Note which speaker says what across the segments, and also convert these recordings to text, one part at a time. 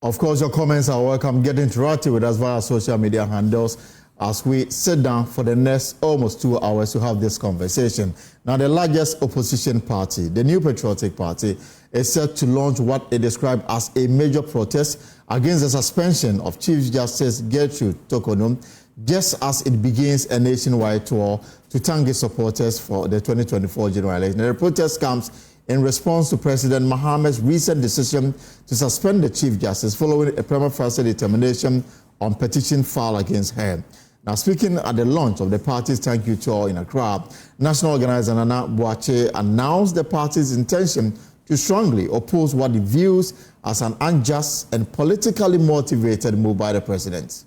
Speaker 1: Of course, your comments are welcome. Get interactive with us via social media handles as we sit down for the next almost 2 hours to have this conversation. Now, the largest opposition party, the New Patriotic Party, is set to launch what it described as a major protest against the suspension of Chief Justice Gertrude Torkornoo, just as it begins a nationwide tour to thank its supporters for the 2024 general election. The protest comes in response to President Mohammed's recent decision to suspend the Chief Justice following a prima facie determination on petition filed against her. Now, speaking at the launch of the party's thank you tour in Accra, National Organizer Nana Boakye announced the party's intention to strongly oppose what it views as an unjust and politically motivated move by the president.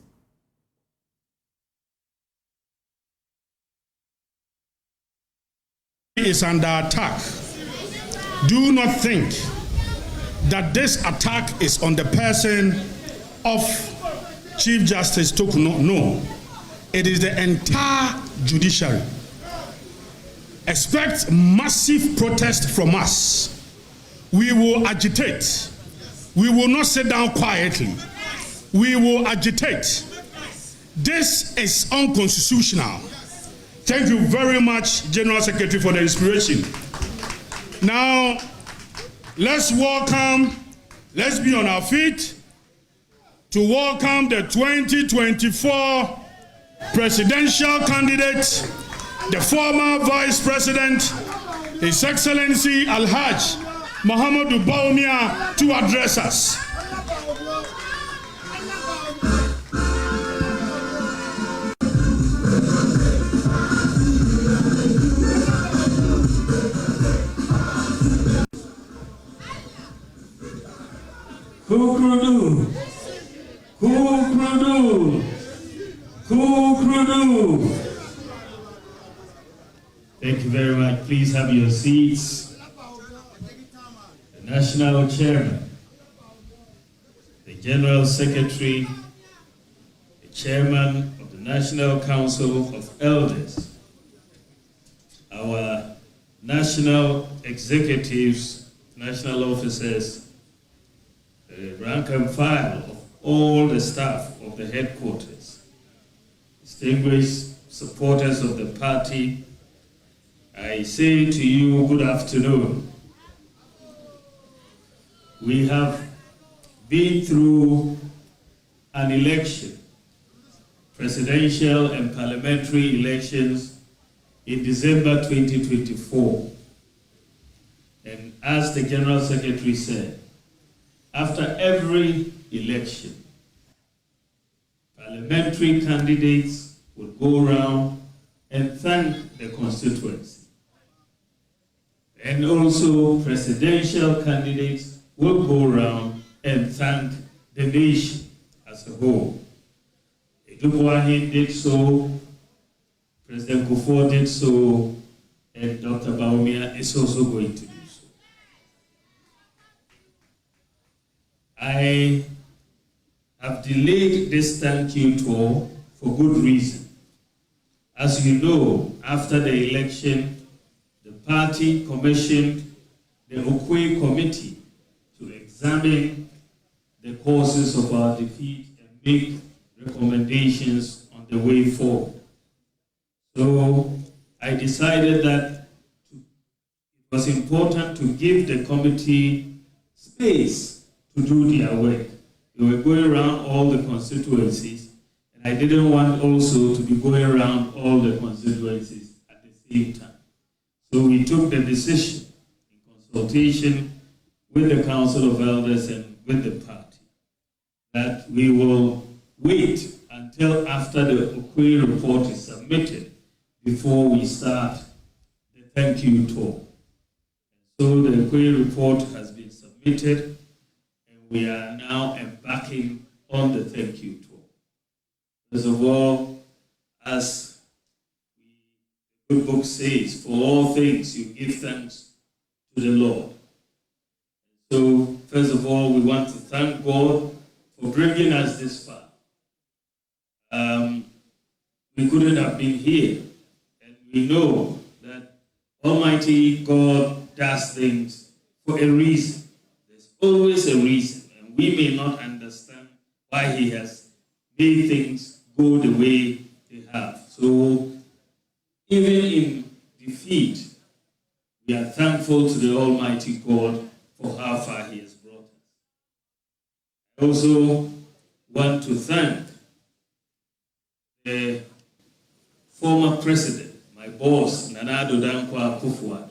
Speaker 2: Is under attack. Do not think that this attack is on the person of Chief Justice Torkornoo. No, it is the entire judiciary. Expect massive protest from us. We will agitate. We will not sit down quietly. We will agitate. This is unconstitutional. Thank you very much, General Secretary, for the inspiration. Now, let's be on our feet to welcome the 2024 presidential candidate, the former Vice President, His Excellency Alhaj Muhammadu Bawumia, to address us.
Speaker 3: Kukrunu. Thank you very much. Please have your seats. The National Chairman, the General Secretary, the Chairman of the National Council of Elders, our national executives, national officers, the rank and file of all the staff of the headquarters, distinguished supporters of the party, I say to you, good afternoon. We have been through an election, presidential and parliamentary elections in December 2024. And as the General Secretary said, after every election, parliamentary candidates would go around and thank the constituency. And also presidential candidates will go around and thank the nation as a whole. Edubuahin did so, President Kufuor did so, and Dr. Bawumia is also going to do so. I have delayed this thank you tour for good reason. As you know, after the election, the party commissioned the Okwe Committee to examine the causes of our defeat and make recommendations on the way forward. So I decided that it was important to give the committee space to do their work. They were going around all the constituencies, and I didn't want also to be going around all the constituencies at the same time. So we took the decision in consultation with the Council of Elders and with the party that we will wait until after the Okwe report is submitted before we start the thank you tour. So the Okwe report has been submitted, and we are now embarking on the thank you tour. First of all, as the good book says, for all things you give thanks to the Lord. So first of all, we want to thank God for bringing us this far. We couldn't have been here, and we know that Almighty God does things for a reason. There's always a reason, and we may not understand why he has made things go the way they have. So even in defeat, we are thankful to the Almighty God for how far he has brought us. I also want to thank the former president, my boss, Nana Addo Dankwa Akufo-Addo,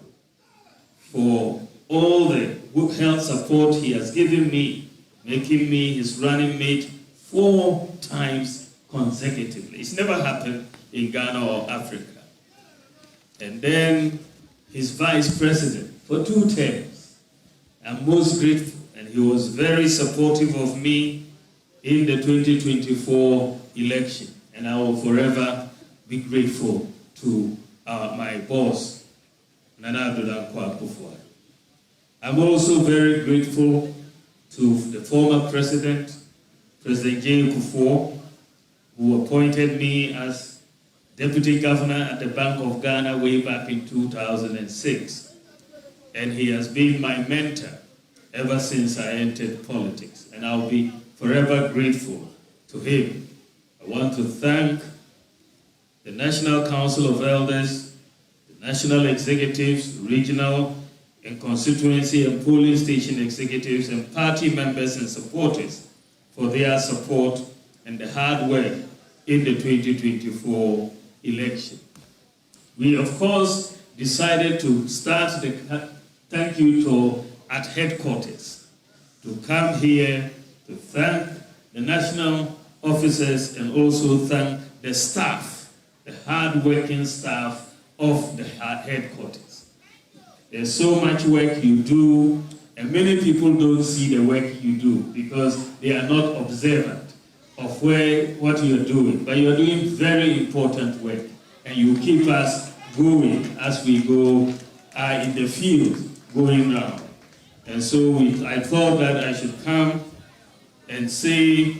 Speaker 3: for all the good health support he has given me, making me his running mate 4 times consecutively. It's never happened in Ghana or Africa. And then his vice president for 2 terms. I'm most grateful, and he was very supportive of me in the 2024 election, and I will forever be grateful to my boss, Nana Addo Dankwa Akufo-Addo. I'm also very grateful to the former president, President J. Kufuor, who appointed me as deputy governor at the Bank of Ghana way back in 2006. And he has been my mentor ever since I entered politics. And I'll be forever grateful to him. I want to thank the National Council of Elders, the national executives, regional and constituency and polling station executives, and party members and supporters for their support and the hard work in the 2024 election. We, of course, decided to start the thank you tour at headquarters, to come here to thank the national officers and also thank the staff, the hard-working staff of the headquarters. There's so much work you do, and many people don't see the work you do because they are not observant of what you're doing. But you're doing very important work, and you keep us going as we go in the field, going round. And so I thought that I should come and say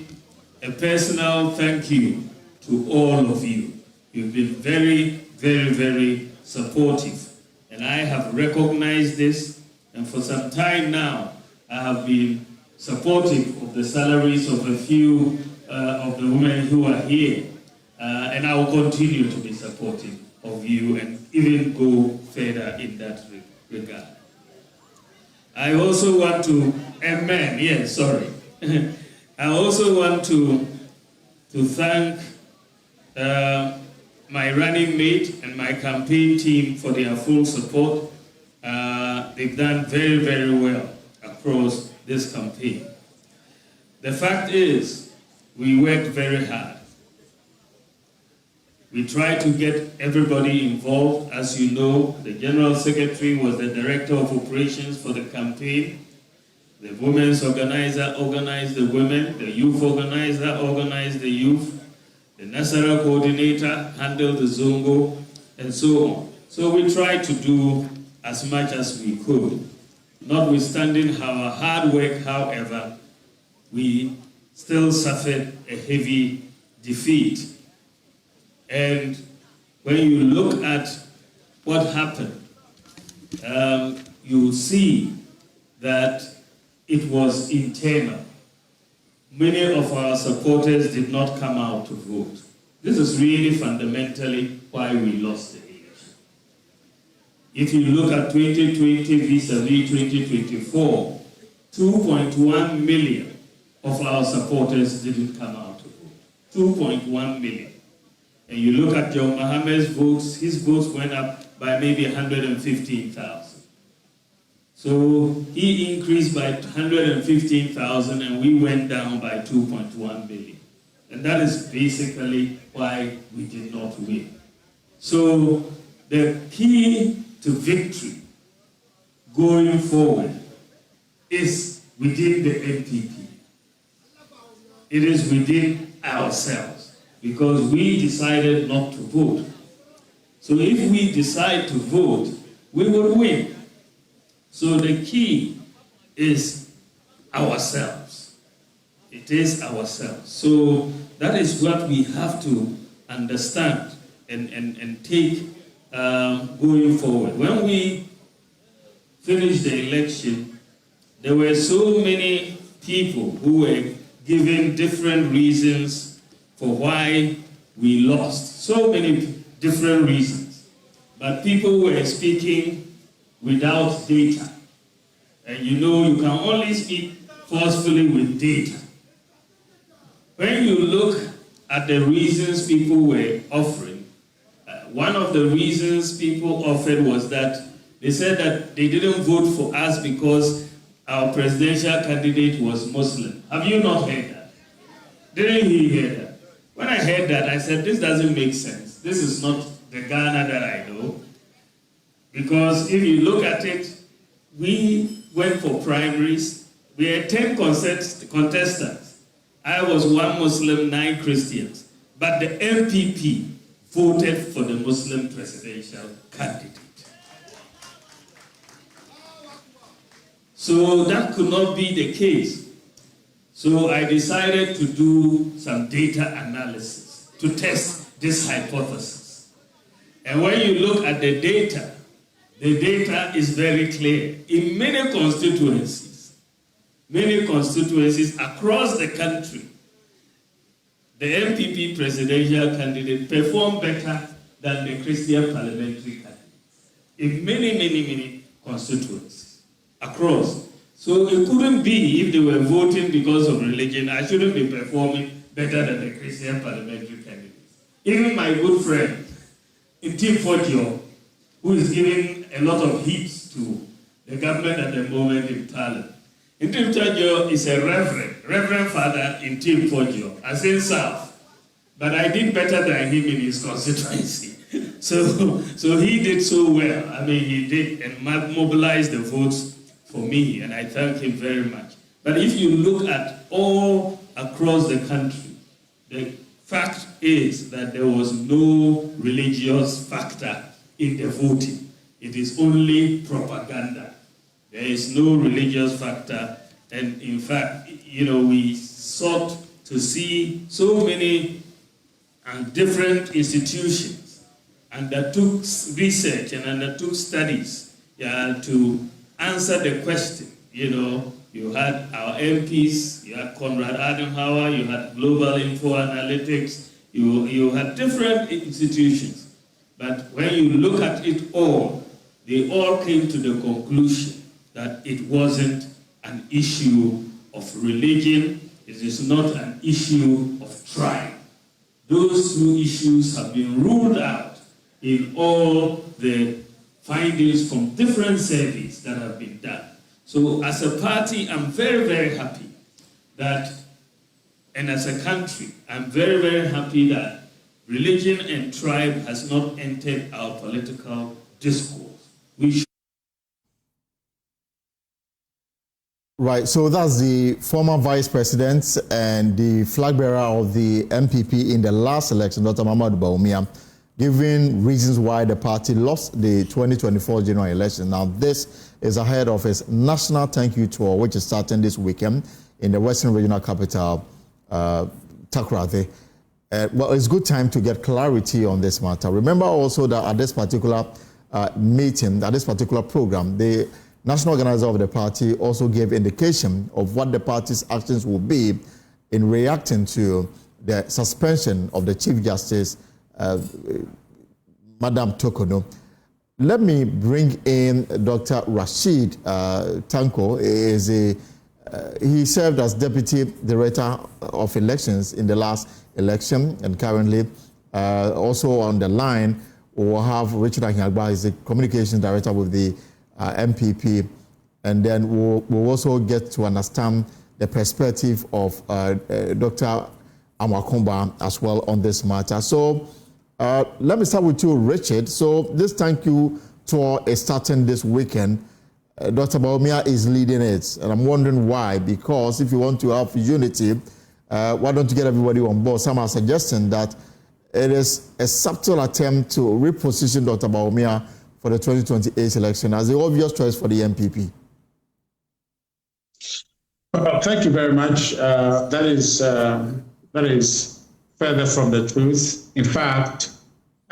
Speaker 3: a personal thank you to all of you. You've been very, very, very supportive. And I have recognized this, and for some time now, I have been supportive of the salaries of a few of the women who are here. And I will continue to be supportive of you and even go further in that regard. I also want to, I also want to thank my running mate and my campaign team for their full support. They've done very, very well across this campaign. The fact is, we worked very hard. We tried to get everybody involved. As you know, the General Secretary was the Director of Operations for the campaign. The Women's Organizer organized the women. The Youth Organizer organized the youth. The Nasara Coordinator handled the Zongo, and so on. So we tried to do as much as we could. Notwithstanding our hard work, however, we still suffered a heavy defeat. And when you look at what happened, you see that it was internal. Many of our supporters did not come out to vote. This is really fundamentally why we lost the election. If you look at 2020 vis-a-vis 2024, 2.1 million of our supporters didn't come out to vote. 2.1 million. And you look at John Mohammed's votes, his votes went up by maybe 115,000. So he increased by 115,000 and we went down by 2.1 million. And that is basically why we did not win. So the key to victory going forward is within the NPP. It is within ourselves because we decided not to vote. So if we decide to vote, we will win. So the key is ourselves. It is ourselves. So that is what we have to understand and take going forward. When we finished the election, there were so many people who were giving different reasons for why we lost. So many different reasons. But people were speaking without data. And you know, you can only speak forcefully with data. When you look at the reasons people were offering, one of the reasons people offered was that they said that they didn't vote for us because our presidential candidate was Muslim. Have you not heard that? Didn't you hear that? When I heard that, I said, this doesn't make sense. This is not the Ghana that I know. Because if you look at it, we went for primaries. We had 10 contestants. I was 1 Muslim, 9 Christians. But the MPP voted for the Muslim presidential candidate. So that could not be the case. So I decided to do some data analysis to test this hypothesis. And when you look at the data is very clear. In many constituencies across the country, the MPP presidential candidate performed better than the Christian parliamentary candidate. In many constituencies across. So it couldn't be, if they were voting because of religion, I shouldn't be performing better than the Christian parliamentary candidates. Even my good friend, Intim Fodio, who is giving a lot of heat to the government at the moment in Thailand. Intim Fodio is a reverend father in Intim Fodio, as in South. But I did better than him in his constituency. So he did so well. I mean, he did and mobilized the votes for me, and I thank him very much. But if you look at all across the country, the fact is that there was no religious factor in the voting. It is only propaganda. There is no religious factor. And in fact, you know, we sought to see so many different institutions undertook research and undertook studies to answer the question. You know, you had our MPs, you had Konrad Adenauer, you had Global Info Analytics, you had different institutions. But when you look at it all, they all came to the conclusion that it wasn't an issue of religion, it is not an issue of tribe. Those two issues have been ruled out in all the findings from different surveys that have been done. So as a party, I'm very happy that, and as a country, I'm very happy that religion and tribe has not entered our political discourse.
Speaker 1: Right, so that's the former vice president and the flag bearer of the MPP in the last election, Dr. Mamadou Bawumia, giving reasons why the party lost the 2024 general election. Now, this is ahead of his national thank you tour, which is starting this weekend in the Western Regional Capital, Takoradi. Well, it's good time to get clarity on this matter. Remember also that at this particular meeting, at this particular program, the national organizer of the party also gave indication of what the party's actions will be in reacting to the suspension of the Chief Justice, Madam Tokono. Let me bring in Dr. Rashid Tanko. He served as Deputy Director of Elections in the last election, and currently also on the line we'll have Richard Ahiagba. He's the Communications Director with the MPP, and then we'll also get to understand the perspective of Dr. Amakomba as well on this matter. So let me start with you, Richard. So this thank you tour is starting this weekend. Dr. Bawumia is leading it, and I'm wondering why. Because if you want to have unity, why don't you get everybody on board? Some are suggesting that it is a subtle attempt to reposition Dr. Bawumia for the 2028 election as the obvious choice for the MPP.
Speaker 4: Well, thank you very much. That is further from the truth. In fact,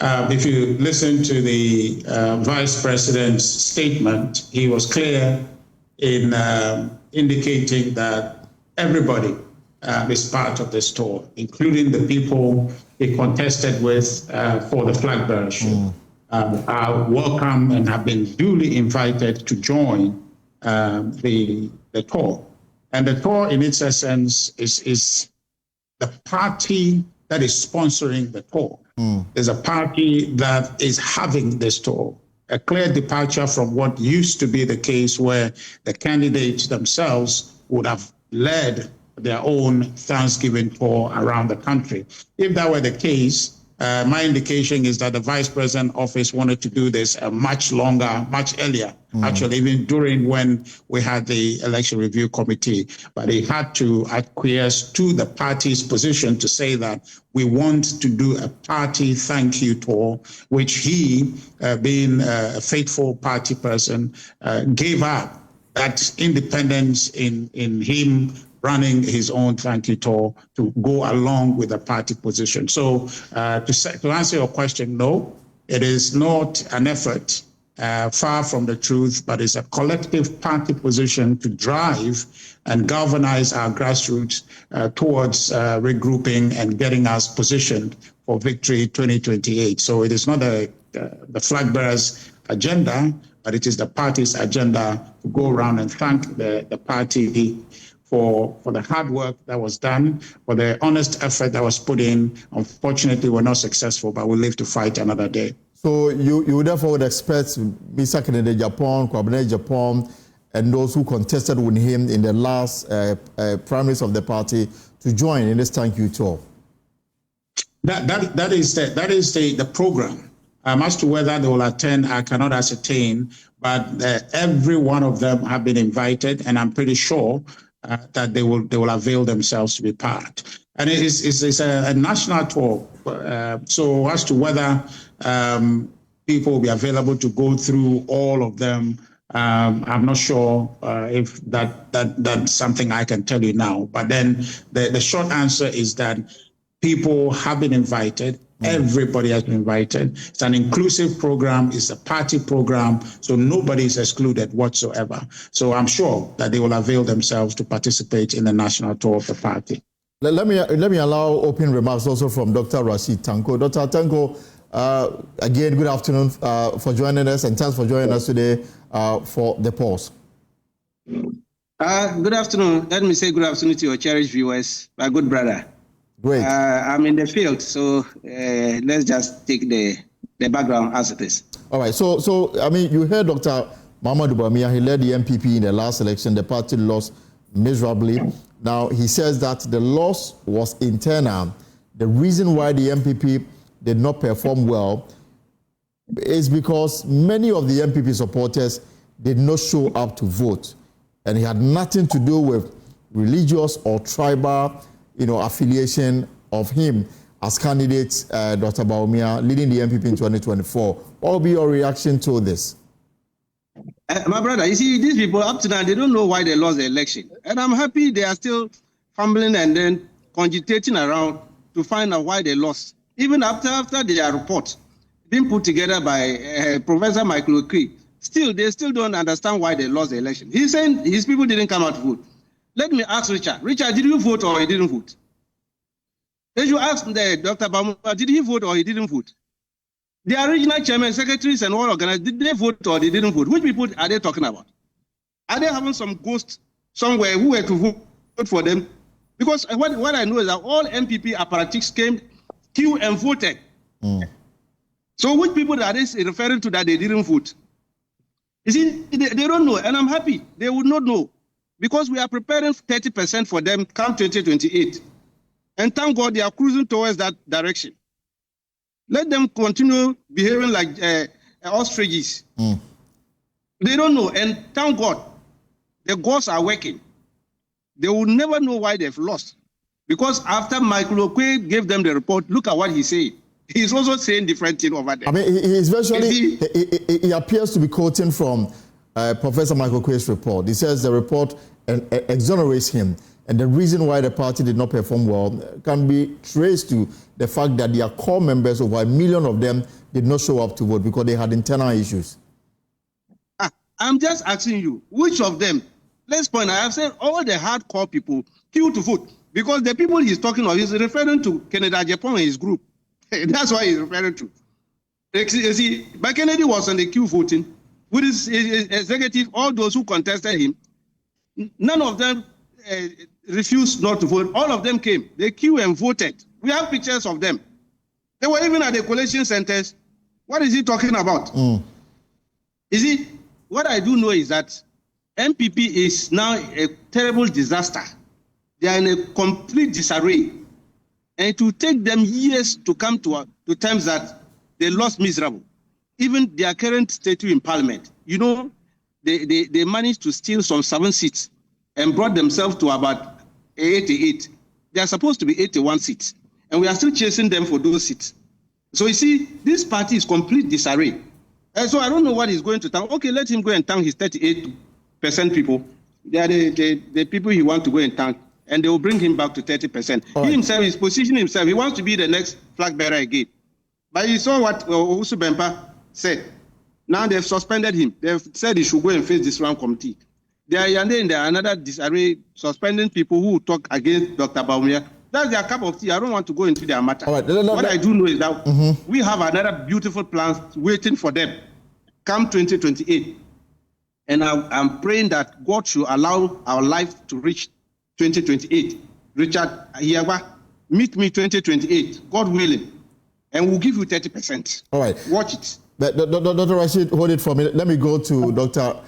Speaker 4: if you listen to the Vice President's statement, he was clear in indicating that everybody is part of this tour, including the people he contested with for the flag bearership. Are welcome and have been duly invited to join the tour. And the tour, in its essence, is the party that is sponsoring the tour. There's a party that is having this tour, a clear departure from what used to be the case where the candidates themselves would have led their own Thanksgiving tour around the country. If that were the case, my indication is that the Vice President office wanted to do this much longer, much earlier, actually, even during when we had the Election Review Committee. But he had to acquiesce to the party's position to say that we want to do a party thank you tour, which he, being a faithful party person, gave up that independence in him running his own thank you tour to go along with the party position. So to answer your question, no, it is not an effort far from the truth, but it's a collective party position to drive and galvanize our grassroots towards regrouping and getting us positioned for victory 2028. So it is not the flag bearers' agenda, but it is the party's agenda to go around and thank the party for the hard work that was done, for the honest effort that was put in. Unfortunately, we're not successful, but we'll live to fight another day.
Speaker 1: So you therefore would expect Mr. Kennedy Japan, Kwabene Japan, and those who contested with him in the last primaries of the party to join in this thank you tour?
Speaker 4: That is the program. As to whether they will attend, I cannot ascertain, but every one of them have been invited, and I'm pretty sure that they will avail themselves to be part. And it's a national tour. So as to whether people will be available to go through all of them, I'm not sure if that's something I can tell you now. But then the short answer is that people have been invited. Everybody has been invited. It's an inclusive program. It's a party program. So nobody is excluded whatsoever. So I'm sure that they will avail themselves to participate in the national tour of the party.
Speaker 1: Let me allow open remarks also from Dr. Rashid Tanko. Dr. Tanko, again, good afternoon for joining us, and thanks for joining us today for the pause.
Speaker 5: Good afternoon. Let me say good afternoon to your cherished viewers, my good brother.
Speaker 1: Great.
Speaker 5: I'm in the field, so let's just take the background as it is.
Speaker 1: All right. So I mean, you heard Dr. Mahamudu Bawumia. He led the MPP in the last election. The party lost miserably. Now, he says that the loss was internal. The reason why the MPP did not perform well is because many of the MPP supporters did not show up to vote. And it had nothing to do with religious or tribal affiliation of him as candidate, Dr. Bawumia, leading the MPP in 2024. What will be your reaction to this?
Speaker 5: My brother, you see, these people up to now, they don't know why they lost the election. And I'm happy they are still fumbling and then cogitating around to find out why they lost. Even after their report being put together by Professor Michael Okri, they still don't understand why they lost the election. He's saying his people didn't come out to vote. Let me ask Richard. Richard, did you vote or he didn't vote? If you ask Dr. Bawumia, did he vote or he didn't vote? The regional chairman, secretaries, and all organizers, did they vote or they didn't vote? Which people are they talking about? Are they having some ghost somewhere who were to vote for them? Because what I know is that all MPP apparatchiks came, queue, and voted. So which people are they referring to that they didn't vote? You see, they don't know, and I'm happy. They would not know. Because we are preparing 30% for them come 2028. And thank God they are cruising towards that direction. Let them continue behaving like ostriches. They don't know. And thank God the gods are working. They will never know why they've lost. Because after Michael Okwe gave them the report, look at what he said. He's also saying different things over there.
Speaker 1: I mean, he's virtually, he appears to be quoting from Professor Michael Okwe's report. He says the report exonerates him. And the reason why the party did not perform well can be traced to the fact that their core members, over 1 million of them, did not show up to vote because they had internal issues.
Speaker 5: I'm just asking you, which of them? let's point out, I have said all the hardcore people queue to vote because the people he's talking of is referring to Kennedy Japan and his group. That's why he's referring to. You see, but Kennedy was on the queue voting with his executive, all those who contested him. None of them refused not to vote. All of them came. They queued and voted. We have pictures of them. They were even at the collation centers. What is he talking about? You see, what I do know is that MPP is now a terrible disaster. They are in a complete disarray. And it will take them years to come to terms that they lost miserable. Even their current statue in parliament, you know, they managed to steal some 7 seats and brought themselves to about 88. They are supposed to be 81 seats. And we are still chasing them for those seats. So you see, this party is complete disarray. And so I don't know what he's going to tell. Okay, let him go and thank his 38% people. They are the people he wants to go and thank. And they will bring him back to 30%. Right. He himself is positioning himself. He wants to be the next flag bearer again. But you saw what Owusu Bempah said. Now they've suspended him. They've said he should go and face this round committee. They are another disarray, suspending people who talk against Dr. Bawumia. That's their cup of tea. I don't want to go into their matter. Right. What I do know is that we have another beautiful plan waiting for them come 2028. And I'm praying that God should allow our life to reach 2028. Richard Ayawa, meet me 2028, God willing, and we'll give you 30%. All right. Watch it.
Speaker 1: But Dr. Rashid, hold it for me. Let me go to Dr.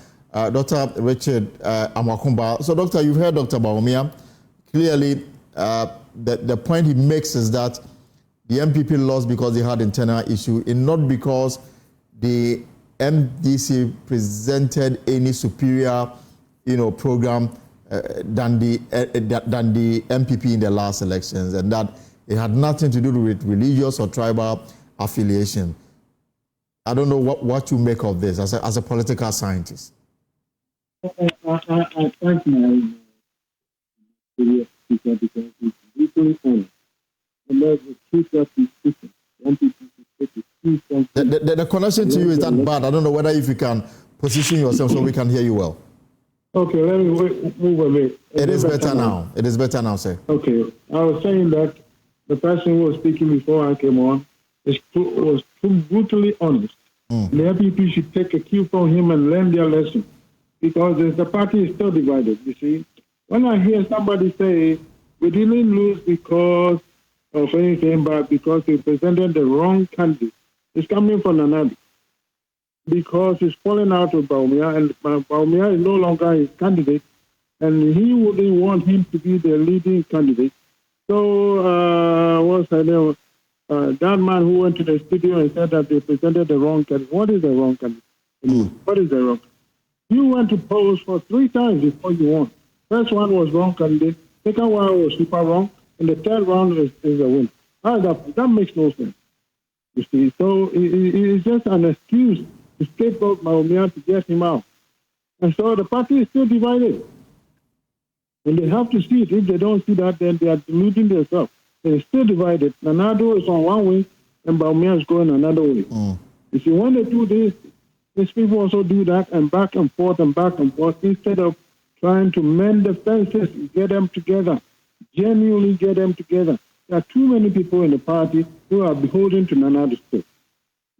Speaker 1: Richard Amakumba. So, Doctor, you've heard Dr. Bawumia. Clearly, the point he makes is that the MPP lost because they had internal issue, and not because the MDC presented any superior, program than the MPP in the last elections, and that it had nothing to do with religious or tribal affiliation. I don't know what you make of this as a political scientist.
Speaker 6: I thank my speaker because it's brutally honest. And there's the truth that he's speaking.
Speaker 1: The connection to you is that bad. I don't know whether if you can position yourself so we can hear you well.
Speaker 6: Okay, let me move a bit.
Speaker 1: It is better now. It is better now, sir.
Speaker 6: Okay. I was saying that the person who was speaking before I came on was too brutally honest. The LPP should take a cue from him and learn their lesson, because the party is still divided, you see. When I hear somebody say, we didn't lose because of anything, but because we presented the wrong candidate, it's coming from Nanadi. Because he's falling out with Bawumia, and Bawumia is no longer his candidate, and he wouldn't want him to be the leading candidate. So, what's her name? That man who went to the studio and said that they presented the wrong candidate. What is the wrong candidate? What is the wrong? You went to polls for 3 times before you won. First one was wrong candidate. Second one was super wrong. And the third round is a win. That makes no sense. You see, so it's just an excuse to scapegoat Bawumia to get him out. And so the party is still divided. And they have to see it. If they don't see that, then they are deluding themselves. They're still divided. Nanado is on one way, and Bawumia is going another way. You see, when they do this, these people also do that, and back and forth, instead of trying to mend the fences, get them together, genuinely get them together. There are too many people in the party who are beholden to Nanado still.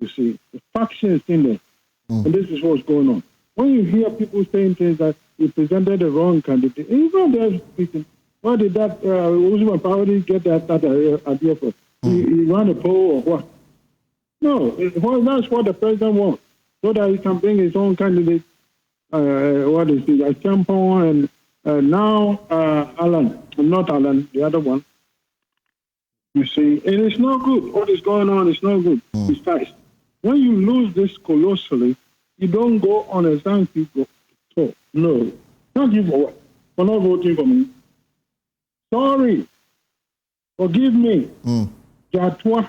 Speaker 6: You see, the faction is in there, and this is what's going on. When you hear people saying things that you presented the wrong candidate, even they're speaking, why did that Usman Poweri get that idea for? He ran a poll or what? No, that's what the president wants, so that he can bring his own candidate. What is it? Champon and now Alan, not Alan, the other one. You see, and it's not good. What is going on is not good. Besides, when you lose this colossally, you don't go on a thank you talk. No. Thank you for what? For not voting for me. Sorry. Forgive me. Jatwa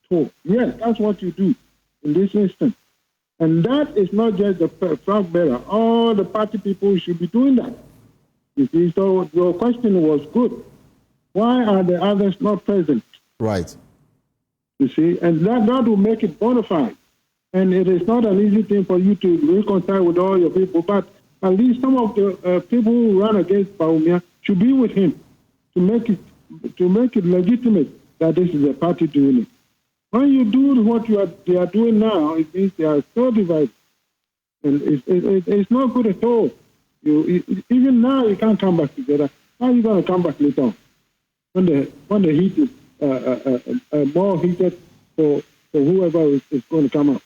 Speaker 6: talk. Yes, that's what you do in this instance. And that is not just the flag bearer. All the party people should be doing that. You see, so your question was good. Why are the others not present?
Speaker 1: Right.
Speaker 6: You see, and that will make it bona fide. And it is not an easy thing for you to reconcile with all your people, but at least some of the people who run against Bawumia should be with him to make it legitimate that this is a party doing it. When you do what they are doing now, it means they are so divided, and it's not good at all. Even now you can't come back together. How are you going to come back later on when the heat is more heated for whoever is going to come out?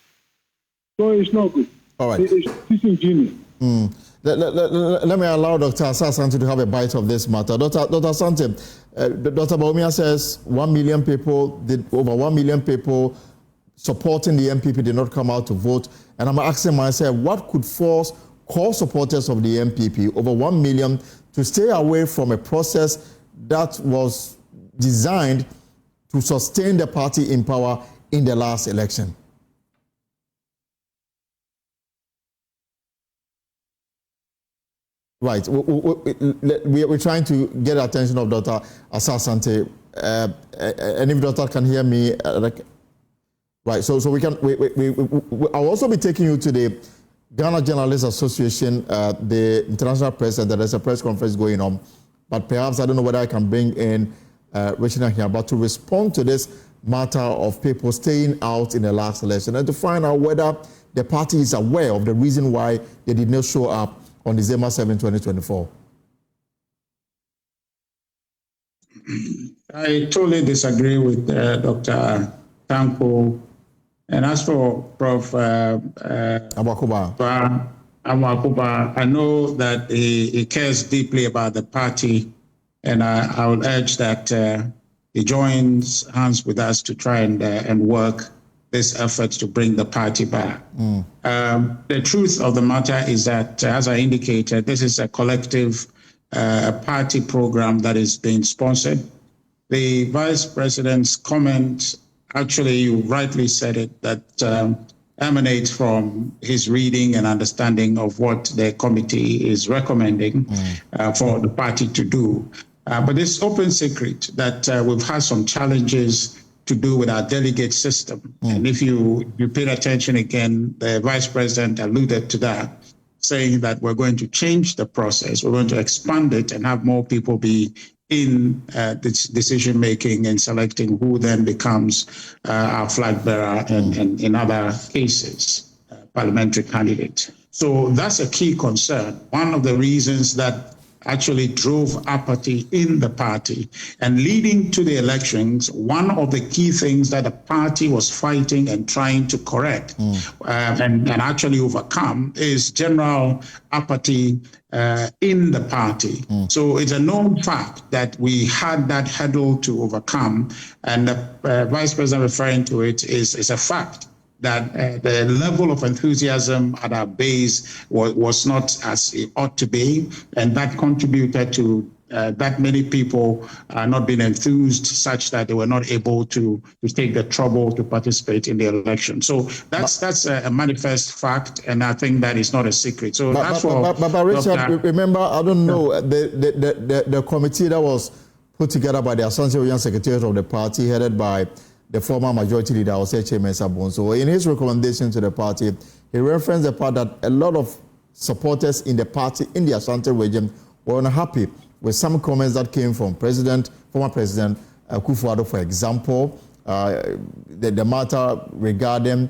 Speaker 6: So it's not good.
Speaker 1: All right.
Speaker 6: It's disingenuous.
Speaker 1: Let me allow Dr. Asante to have a bite of this matter. Dr. Asante, Dr. Bawumia says over 1 million people supporting the MPP did not come out to vote. And I'm asking myself, what could force core supporters of the MPP, over 1 million, to stay away from a process that was designed to sustain the party in power in the last election? Right. We're trying to get the attention of Dr. Asante. And if Doctor can hear me, right. So we can. I'll also be taking you to the Ghana Journalists Association, the international press, and there's a press conference going on. But perhaps I don't know whether I can bring in Richard here, but to respond to this matter of people staying out in the last election and to find out whether the party is aware of the reason why they did not show up on December 7, 2024.
Speaker 4: I totally disagree with Dr. Tanko. And as for Prof.
Speaker 1: Abakuba,
Speaker 4: I know that he cares deeply about the party, and I would urge that he joins hands with us to try and work this effort to bring the party back. The truth of the matter is that, as I indicated, this is a collective party program that is being sponsored. The Vice President's comment, actually, you rightly said it, that emanates from his reading and understanding of what the committee is recommending for the party to do. But it's open secret that we've had some challenges to do with our delegate system. And if you paid attention again, the Vice President alluded to that, saying that we're going to change the process. We're going to expand it and have more people be in this decision-making and selecting who then becomes our flag bearer and in other cases, parliamentary candidate. So that's a key concern. One of the reasons that actually drove apathy in the party. And leading to the elections, one of the key things that the party was fighting and trying to correct and actually overcome is general apathy in the party. So it's a known fact that we had that hurdle to overcome, and the Vice President referring to it is a fact that the level of enthusiasm at our base was not as it ought to be, and that contributed to that many people not being enthused such that they were not able to take the trouble to participate in the election. So that's a manifest fact, and I think that is not a secret. So
Speaker 1: but Richard, remember, I don't know, the committee that was put together by the Association Secretariat of the party, headed by the former majority leader, Chairman Sabon. So in his recommendation to the party, he referenced the part that a lot of supporters in the party in the Ashanti region were unhappy with some comments that came from former President Kufuor, for example, the matter regarding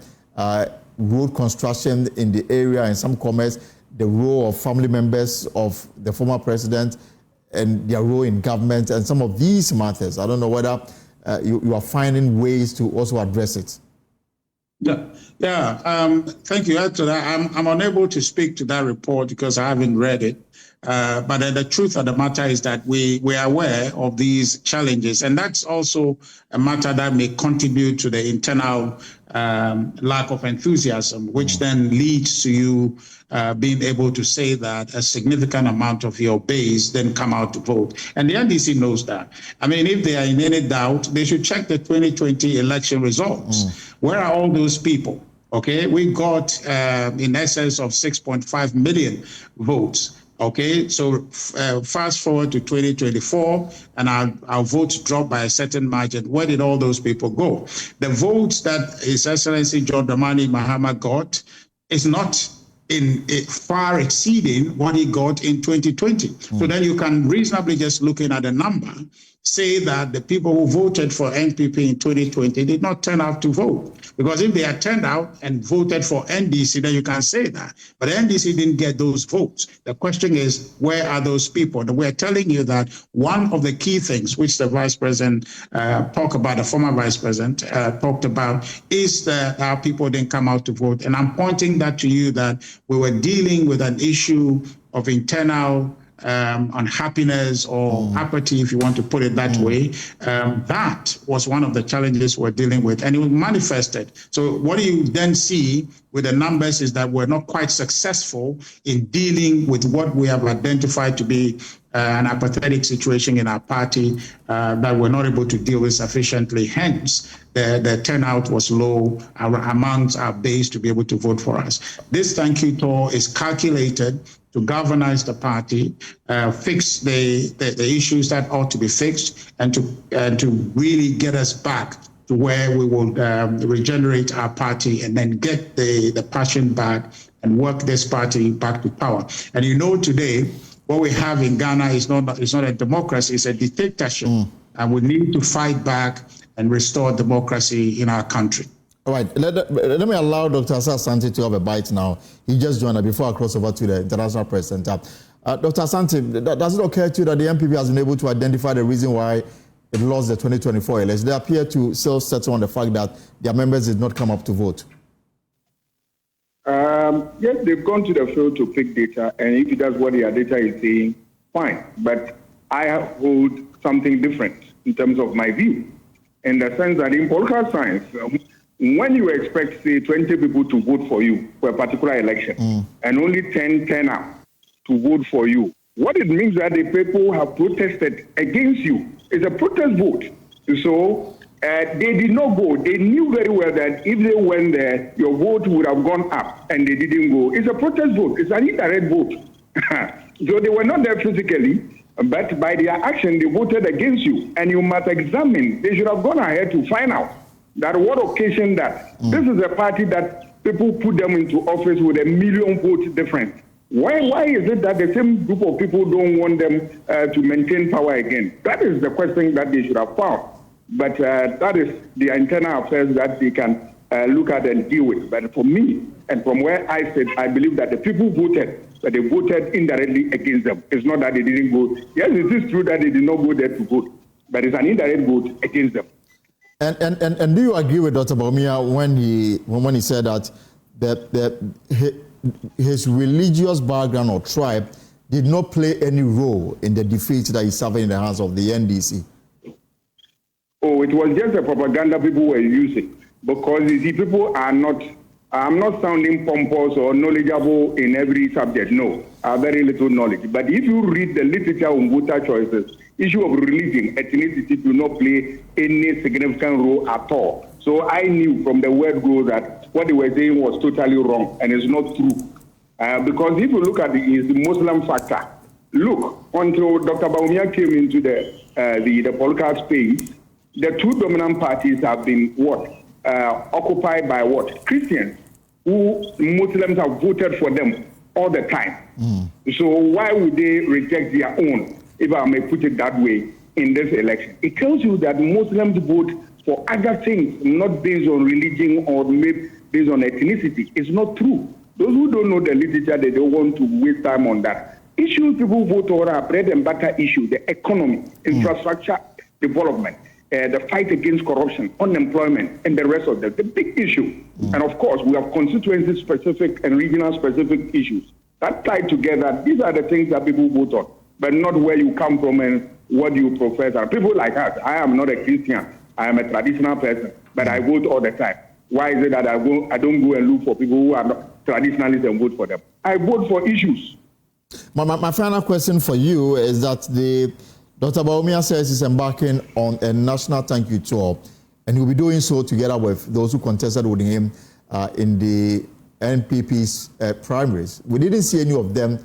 Speaker 1: road construction in the area, and some comments, the role of family members of the former president and their role in government, and some of these matters. I don't know whether you are finding ways to also address it.
Speaker 4: Thank you. Actually, I'm unable to speak to that report because I haven't read it. But the truth of the matter is that we are aware of these challenges, and that's also a matter that may contribute to the internal lack of enthusiasm, which then leads to you being able to say that a significant amount of your base then come out to vote. And the NDC knows that. I mean, if they are in any doubt, they should check the 2020 election results. Where are all those people? Okay, we got in excess of 6.5 million votes. Okay, so fast forward to 2024, and our votes dropped by a certain margin. Where did all those people go? The votes that His Excellency John Dramani Mahama got is not in far exceeding what he got in 2020. So then you can reasonably, just looking at the number, say that the people who voted for NPP in 2020 did not turn out to vote. Because if they had turned out and voted for NDC, then you can say that. But NDC didn't get those votes. The question is, where are those people? And we're telling you that one of the key things which the Vice President talked about, the former Vice President talked about, is that our people didn't come out to vote. And I'm pointing that to you, that we were dealing with an issue of internal unhappiness or apathy, if you want to put it that way. That was one of the challenges we're dealing with, and it was manifested. So what you then see with the numbers is that we're not quite successful in dealing with what we have identified to be an apathetic situation in our party that we're not able to deal with sufficiently. Hence, the turnout was low amongst our base to be able to vote for us. This thank you tour is calculated to galvanize the party, fix the issues that ought to be fixed, and to really get us back to where we will regenerate our party and then get the passion back and work this party back to power. And you know, today, what we have in Ghana is not a democracy, it's a dictatorship. And we need to fight back and restore democracy in our country.
Speaker 1: All right, let me allow Dr. Asante to have a bite now. He just joined us before I cross over to the International Press Center. Dr. Asante, does it occur to you that the MPP has been able to identify the reason why it lost the 2024 election? They appear to still settle on the fact that their members did not come up to vote.
Speaker 6: Yes, they've gone to the field to pick data, and if that's what their data is saying, fine. But I hold something different in terms of my view, in the sense that in political science, when you expect, say, 20 people to vote for you for a particular election, and only 10 turn out to vote for you, what it means that the people have protested against you. It's a protest vote. So they did not go. They knew very well that if they went there, your vote would have gone up, and they didn't go. It's a protest vote. It's an indirect vote. So they were not there physically, but by their action, they voted against you. And you must examine. They should have gone ahead to find out that what occasion that. This is a party that people put them into office with 1 million votes difference. Why is it that the same group of people don't want them to maintain power again? That is the question that they should have found. But that is the internal affairs that they can look at and deal with. But for me, and from where I sit, I believe that the people voted, but they voted indirectly against them. It's not that they didn't vote. Yes, it is true that they did not go there to vote, but it's an indirect vote against them.
Speaker 1: And do you agree with Dr. Bawumia when he said that his religious background or tribe did not play any role in the defeat that he suffered in the hands of the NDC?
Speaker 6: Oh, it was just a propaganda people were using, because you see, people are not. I'm not sounding pompous or knowledgeable in every subject. No, I have very little knowledge. But if you read the literature on voter choices, issue of religion, ethnicity do not play any significant role at all. So I knew from the word go that what they were saying was totally wrong, and it's not true. Because if you look at the Muslim factor, look, until Dr. Bawumia came into the political space, the two dominant parties have been occupied by Christians, who Muslims have voted for them all the time. So why would they reject their own, if I may put it that way, in this election? It tells you that Muslims vote for other things, not based on religion or based on ethnicity. It's not true. Those who don't know the literature, they don't want to waste time on that. Issues people vote on are bread and butter issue, the economy, infrastructure development, the fight against corruption, unemployment, and the rest of them. The big issue. And of course, we have constituency-specific and regional-specific issues. That tied together, these are the things that people vote on, but not where you come from and what you profess. And people like us, I am not a Christian. I am a traditional person, but I vote all the time. Why is it that I don't go and look for people who are not traditionalists and vote for them? I vote for issues.
Speaker 1: My final question for you is that Dr. Bawumia says he's embarking on a national thank you tour, and he'll be doing so together with those who contested with him in the NPP's primaries. We didn't see any of them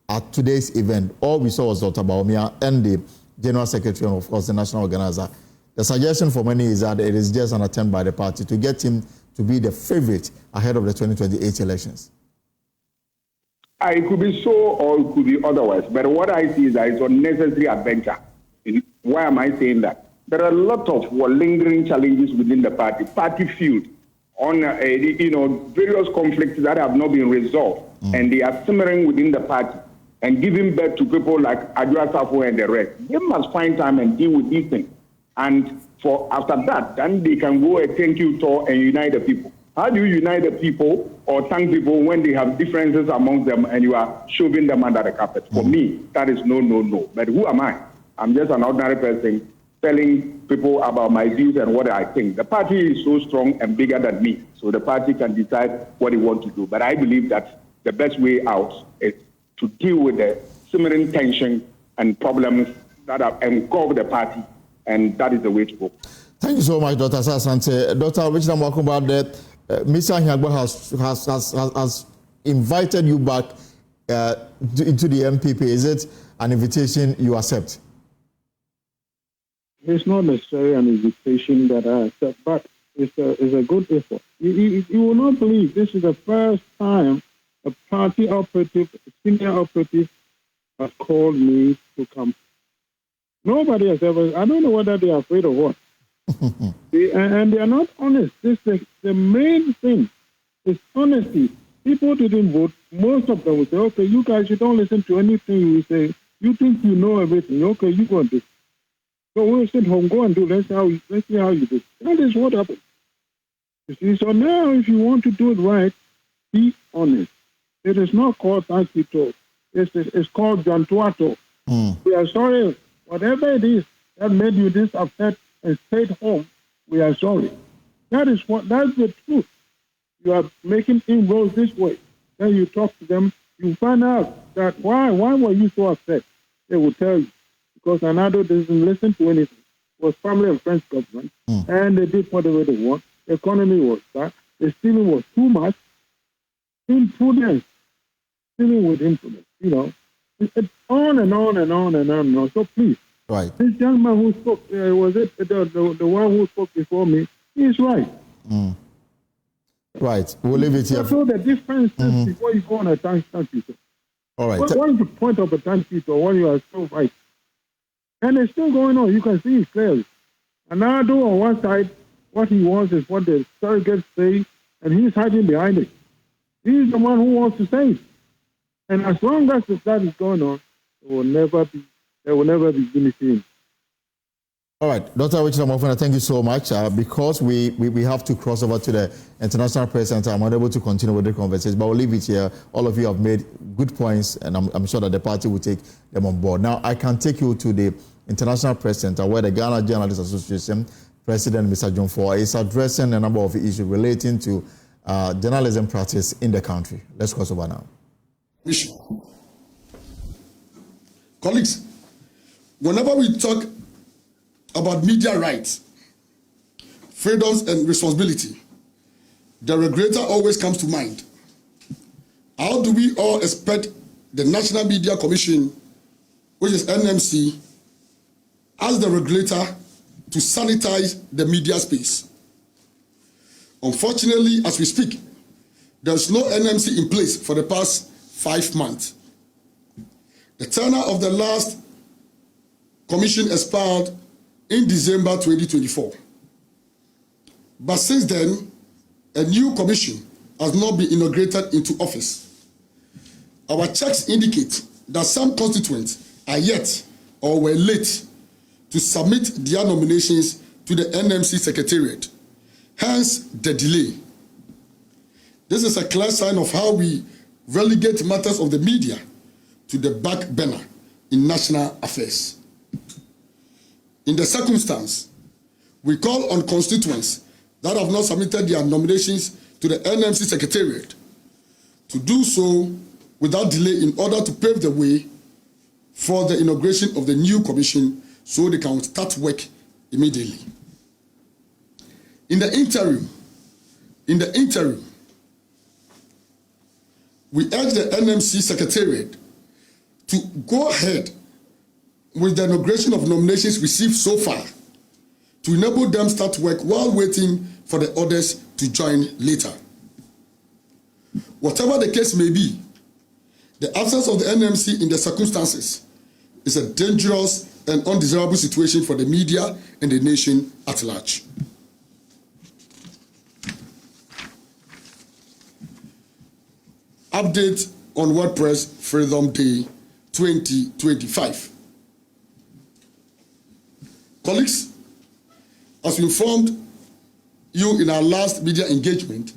Speaker 1: at today's event. All we saw was Dr. Bawumia and the General Secretary and, of course, the national organizer. The suggestion for many is that it is just an attempt by the party to get him to be the favorite ahead of the 2028 elections.
Speaker 7: It could be so or it could be otherwise. But what I see is that it's unnecessary adventure. Why am I saying that? There are a lot of lingering challenges within the party field, on various conflicts that have not been resolved, and they are simmering within the party and giving birth to people like Adjua Safo and the rest. They must find time and deal with these things. And after that, then they can go a thank you tour and unite the people. How do you unite the people or thank people when they have differences among them and you are shoving them under the carpet? For me, that is no. But who am I? I'm just an ordinary person telling people about my views and what I think. The party is so strong and bigger than me, so the party can decide what they want to do. But I believe that the best way out is to deal with the simmering tension and problems that have engulfed the party, and that is the way to go.
Speaker 1: Thank you so much, Dr. Sasante. Dr. Richard, I'm talking about that. Mr. Anyagba has invited you back into the MPP. Is it an invitation you accept?
Speaker 6: It's not necessarily an invitation that I accept, but it's a good effort. You will not believe this is the first time a party operative, a senior operative, has called me to come. Nobody has ever. I don't know whether they are afraid of what. And they are not honest. The main thing is honesty. People didn't vote. Most of them will say, okay, you guys, you don't listen to anything we say. You think you know everything. Okay, you go and do. So we'll sit home, go and do. Let's see how you do. That is what happened. You see, so now if you want to do it right, be honest. It is not called Tankito. It's called Jantuato. We are sorry. Whatever it is that made you this upset and stayed home, we are sorry. That's the truth. You are making inroads this way. Then you talk to them, you find out that why were you so upset? They will tell you. Because Anado doesn't listen to anything. It was family and friends government, and they did whatever they want. The economy was bad. The stealing was too much. Influence. Stealing with influence, It's on and on and on and on and on. So please,
Speaker 1: right.
Speaker 6: This young man who spoke, was it the one who spoke before me? He's right.
Speaker 1: Right. We'll leave it here.
Speaker 6: So the difference is before you go on a tank people.
Speaker 1: All right.
Speaker 6: What is the point of a tank people when you are so right? And it's still going on. You can see it clearly. Anado on one side, what he wants is what the surrogates say, and he's hiding behind it. He's the one who wants to say it. And as long as that is going on, there will never be unity.
Speaker 1: All right, Dr. Richard Amofena, thank you so much. Because we have to cross over to the International Press Center, I'm unable to continue with the conversation, but we'll leave it here. All of you have made good points, and I'm sure that the party will take them on board. Now, I can take you to the International Press Center, where the Ghana Journalists Association President, Mr. John Ford, is addressing a number of issues relating to journalism practice in the country. Let's cross over now.
Speaker 8: Colleagues, whenever we talk about media rights, freedoms and responsibility, the regulator always comes to mind. How do we all expect the National Media Commission, which is NMC, as the regulator to sanitize the media space? Unfortunately, as we speak, there's no NMC in place for the past 5 months. The tenure of the last commission expired in December 2024. But since then, a new commission has not been inaugurated into office. Our checks indicate that some constituents are yet or were late to submit their nominations to the NMC Secretariat, hence the delay. This is a clear sign of how we relegate matters of the media to the back burner in national affairs. In the circumstance, we call on constituents that have not submitted their nominations to the NMC Secretariat to do so without delay in order to pave the way for the inauguration of the new commission so they can start work immediately. In the interim, we urge the NMC Secretariat to go ahead with the inauguration of nominations received so far to enable them start work while waiting for the others to join later. Whatever the case may be, The absence of the NMC in the circumstances is a dangerous and undesirable situation for the media and the nation at large. Update on WordPress Freedom Day 2025. Colleagues, as we informed you in our last media engagement,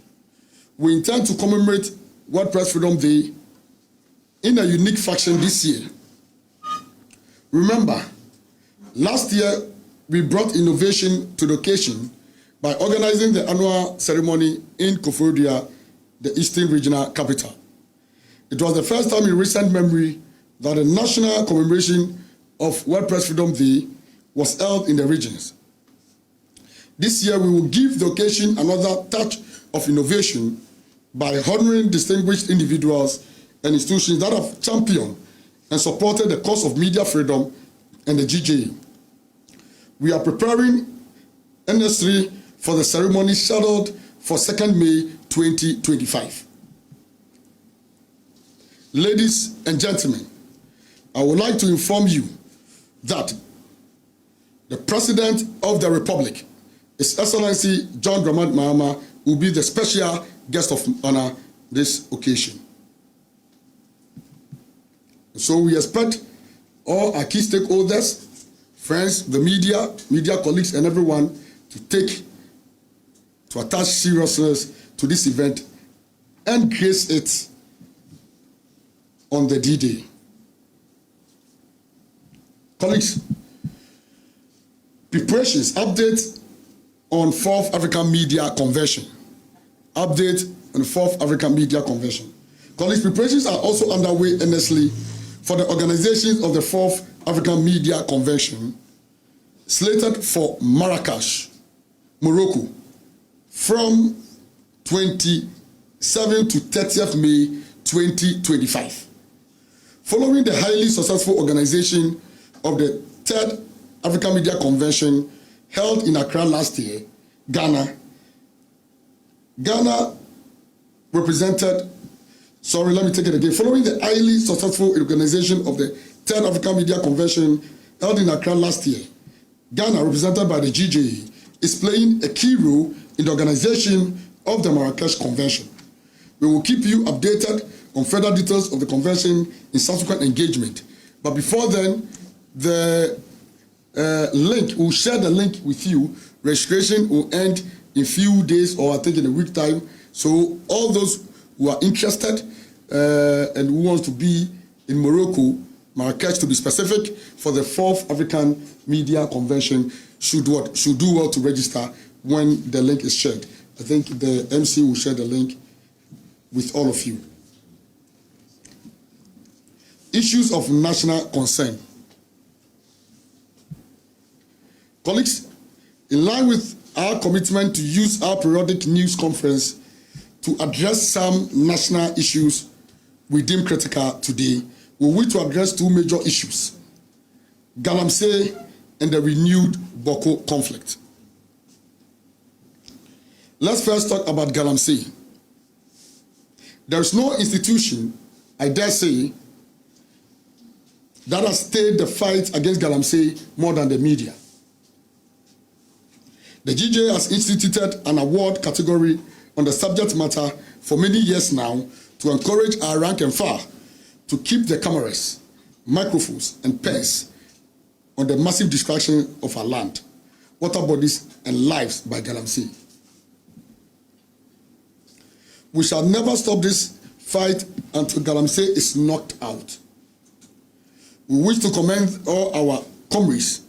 Speaker 8: we intend to commemorate WordPress Freedom Day in a unique fashion this year. Remember, last year we brought innovation to the occasion by organizing the annual ceremony in Koforidua, the Eastern Regional Capital. It was the first time in recent memory that a national commemoration of WordPress Freedom Day was held in the regions. This year we will give the occasion another touch of innovation by honoring distinguished individuals and institutions that have championed and supported the cause of media freedom and the GJA. We are preparing NS3 for the ceremony scheduled for 2nd May 2025. Ladies and gentlemen, I would like to inform you that the President of the Republic, His Excellency John Dramani Mahama, will be the special guest of honor this occasion. So we expect all our key stakeholders, friends, the media colleagues, and everyone to attach seriousness to this event and grace it on the D-Day. Colleagues, preparations, update on 4th African Media Convention. Update on the 4th African Media Convention. Colleagues, preparations are also underway earnestly for the organization of the 4th African Media Convention, slated for Marrakesh, Morocco, from 27th to 30th May 2025. Following the highly successful organization of the 3rd African Media Convention held in Accra last year, Ghana represented, Following the highly successful organization of the 3rd African Media Convention held in Accra last year, Ghana, represented by the GJA, is playing a key role in the organization of the Marrakesh Convention. We will keep you updated on further details of the convention in subsequent engagement. But before then, we'll share the link with you. Registration will end in few days, or I think in a week time. So all those who are interested and who want to be in Morocco, Marrakesh to be specific, for the 4th African Media Convention should do well to register when the link is shared. I think the MC will share the link with all of you. Issues of national concern. Colleagues, in line with our commitment to use our periodic news conference to address some national issues we deem critical today, we wish to address 2 major issues: Galamsey and the renewed Boko conflict. Let's first talk about Galamsey. There is no institution, I dare say, that has stayed the fight against Galamsey more than the media. The GJ has instituted an award category on the subject matter for many years now to encourage our rank and file to keep the cameras, microphones, and pens on the massive destruction of our land, water bodies, and lives by Galamsey. We shall never stop this fight until Galamsey is knocked out. We wish to commend all our comrades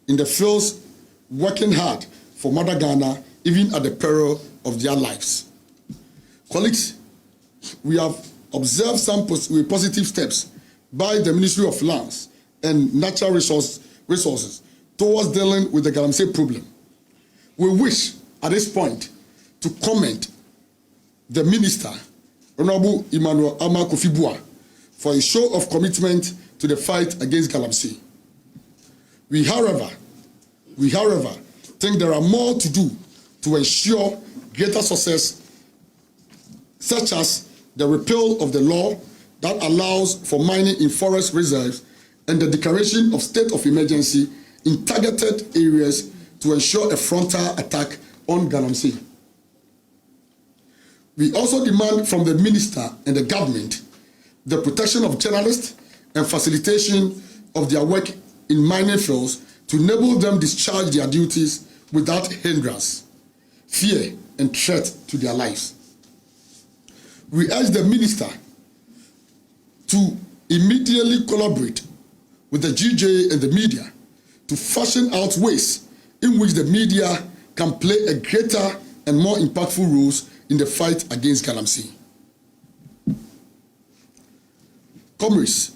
Speaker 8: in the fields working hard for Mother Ghana, even at the peril of their lives. Colleagues, we have observed some positive steps by the Ministry of Lands and Natural Resources towards dealing with the Galamsey problem. We wish at this point to commend the Minister, Honorable Emmanuel Ama Kofi-Boa, for a show of commitment to the fight against Galamsey. We, however, think there are more to do to ensure greater success, such as the repeal of the law that allows for mining in forest reserves and the declaration of state of emergency in targeted areas to ensure a frontal attack on Galamsey. We also demand from the minister and the government the protection of journalists and facilitation of their work in mining fields to enable them discharge their duties without hindrance, fear, and threat to their lives. We urge the minister to immediately collaborate with the GJ and the media to fashion out ways in which the media can play a greater and more impactful roles in the fight against Galamsey. Comrades,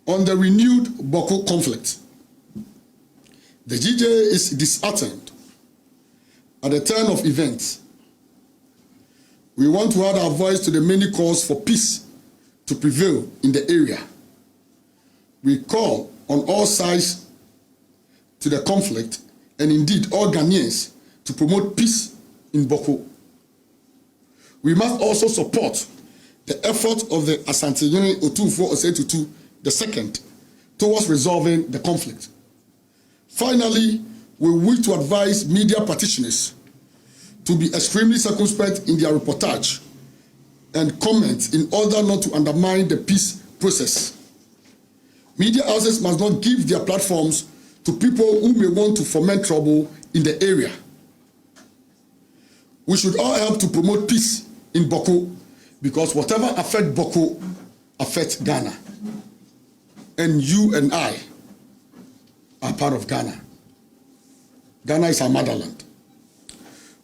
Speaker 8: on the renewed Boko conflict, the GJ is disheartened at the turn of events. We want to add our voice to the many calls for peace to prevail in the area. We call on all sides to the conflict and indeed all Ghanaians to promote peace in Boko. We must also support the effort of the Asantehene Otumfuo Osei II towards resolving the conflict. Finally, we wish to advise media practitioners to be extremely circumspect in their reportage and comment in order not to undermine the peace process. Media houses must not give their platforms to people who may want to foment trouble in the area. We should all help to promote peace in Boko, because whatever affects Boko affects Ghana. And you and I are part of Ghana. Ghana is our motherland.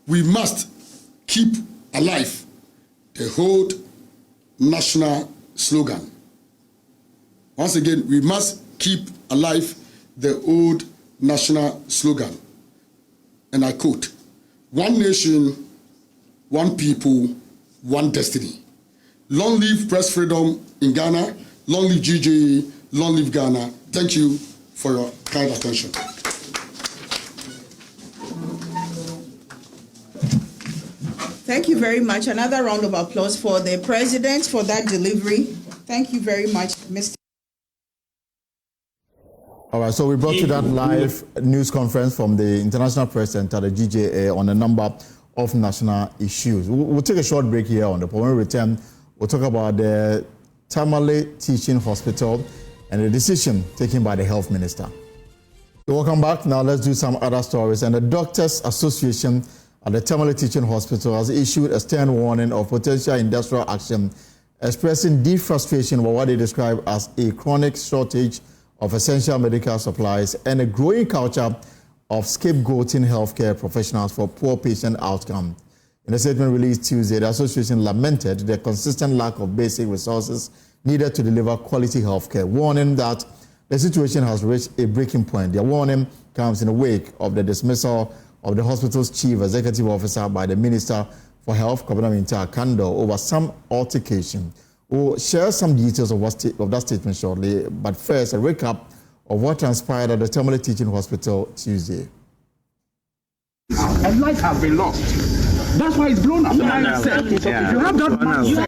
Speaker 8: We must keep alive the old national slogan. Once again, we must keep alive the old national slogan. And I quote, "One nation, one people, one destiny." Long live press freedom in Ghana. Long live GJ. Long live Ghana. Thank you for your kind attention.
Speaker 9: Thank you very much. Another round of applause for the president for that delivery. Thank you very much, Mr.
Speaker 1: All right, so we brought you that live news conference from the International Press Center, the GJA, on a number of national issues. We'll take a short break here on the point. When we return, we'll talk about the Tamale Teaching Hospital and the decision taken by the health minister. So welcome back. Now let's do some other stories. And the Doctors Association at the Tamale Teaching Hospital has issued a stern warning of potential industrial action, expressing deep frustration over what they describe as a chronic shortage of essential medical supplies and a growing culture of scapegoating healthcare professionals for poor patient outcome. In a statement released Tuesday, the association lamented the consistent lack of basic resources needed to deliver quality healthcare, warning that the situation has reached a breaking point. Their warning comes in the wake of the dismissal of the hospital's chief executive officer by the Minister for Health, Tamale Teaching, over some altercation. We'll share some details of that statement shortly, but first, a recap of what transpired at the Tamale Teaching Hospital Tuesday.
Speaker 10: And life has been lost. That's why it's blown up. If you have that money,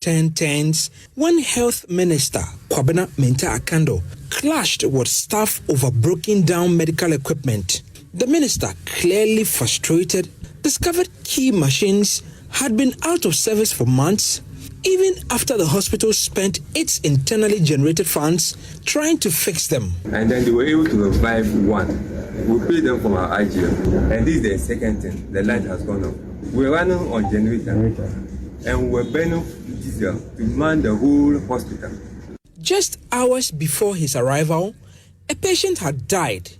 Speaker 11: Tense when Health Minister Kwabena Mintah Akando clashed with staff over broken down medical equipment. The minister, clearly frustrated, discovered key machines had been out of service for months, even after the hospital spent its internally generated funds trying to fix them.
Speaker 12: And then they were able to revive one. We paid them from our IGF. And this is the second thing, the light has gone off. We're running on generator. And we're burning diesel to man the whole hospital.
Speaker 11: Just hours before his arrival, a patient had died,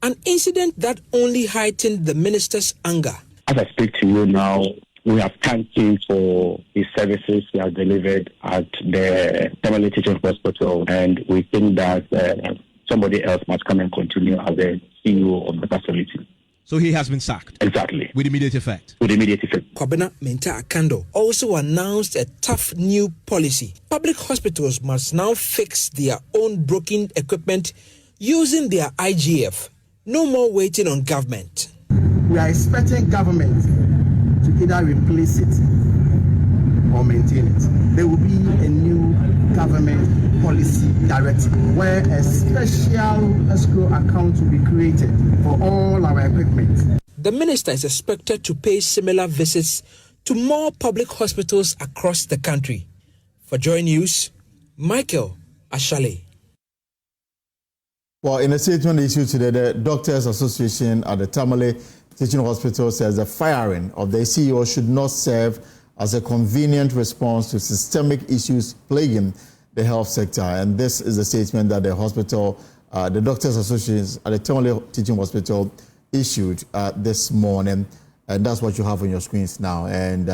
Speaker 11: an incident that only heightened the minister's anger.
Speaker 13: As I speak to you now, we have thanked him for his services he has delivered at the Tamale Teaching Hospital, and we think that somebody else must come and continue as the CEO of the facility.
Speaker 14: So he has been sacked?
Speaker 13: Exactly.
Speaker 14: With immediate effect?
Speaker 13: With immediate effect.
Speaker 11: Kwabena Mintah Akando also announced a tough new policy. Public hospitals must now fix their own broken equipment using their IGF. No more waiting on government.
Speaker 10: we are expecting government to either replace it or maintain it. There will be a new government policy directive where a special escrow account will be created for all our equipment.
Speaker 11: The minister is expected to pay similar visits to more public hospitals across the country. For Joy News, Michael Ashale.
Speaker 1: Well, in a statement issued today, the Doctors Association at the Tamale Teaching Hospital says the firing of the CEO should not serve as a convenient response to systemic issues plaguing the health sector. And this is a statement that the hospital, the Doctors Association at the Tamale Teaching Hospital issued this morning. And that's what you have on your screens now. And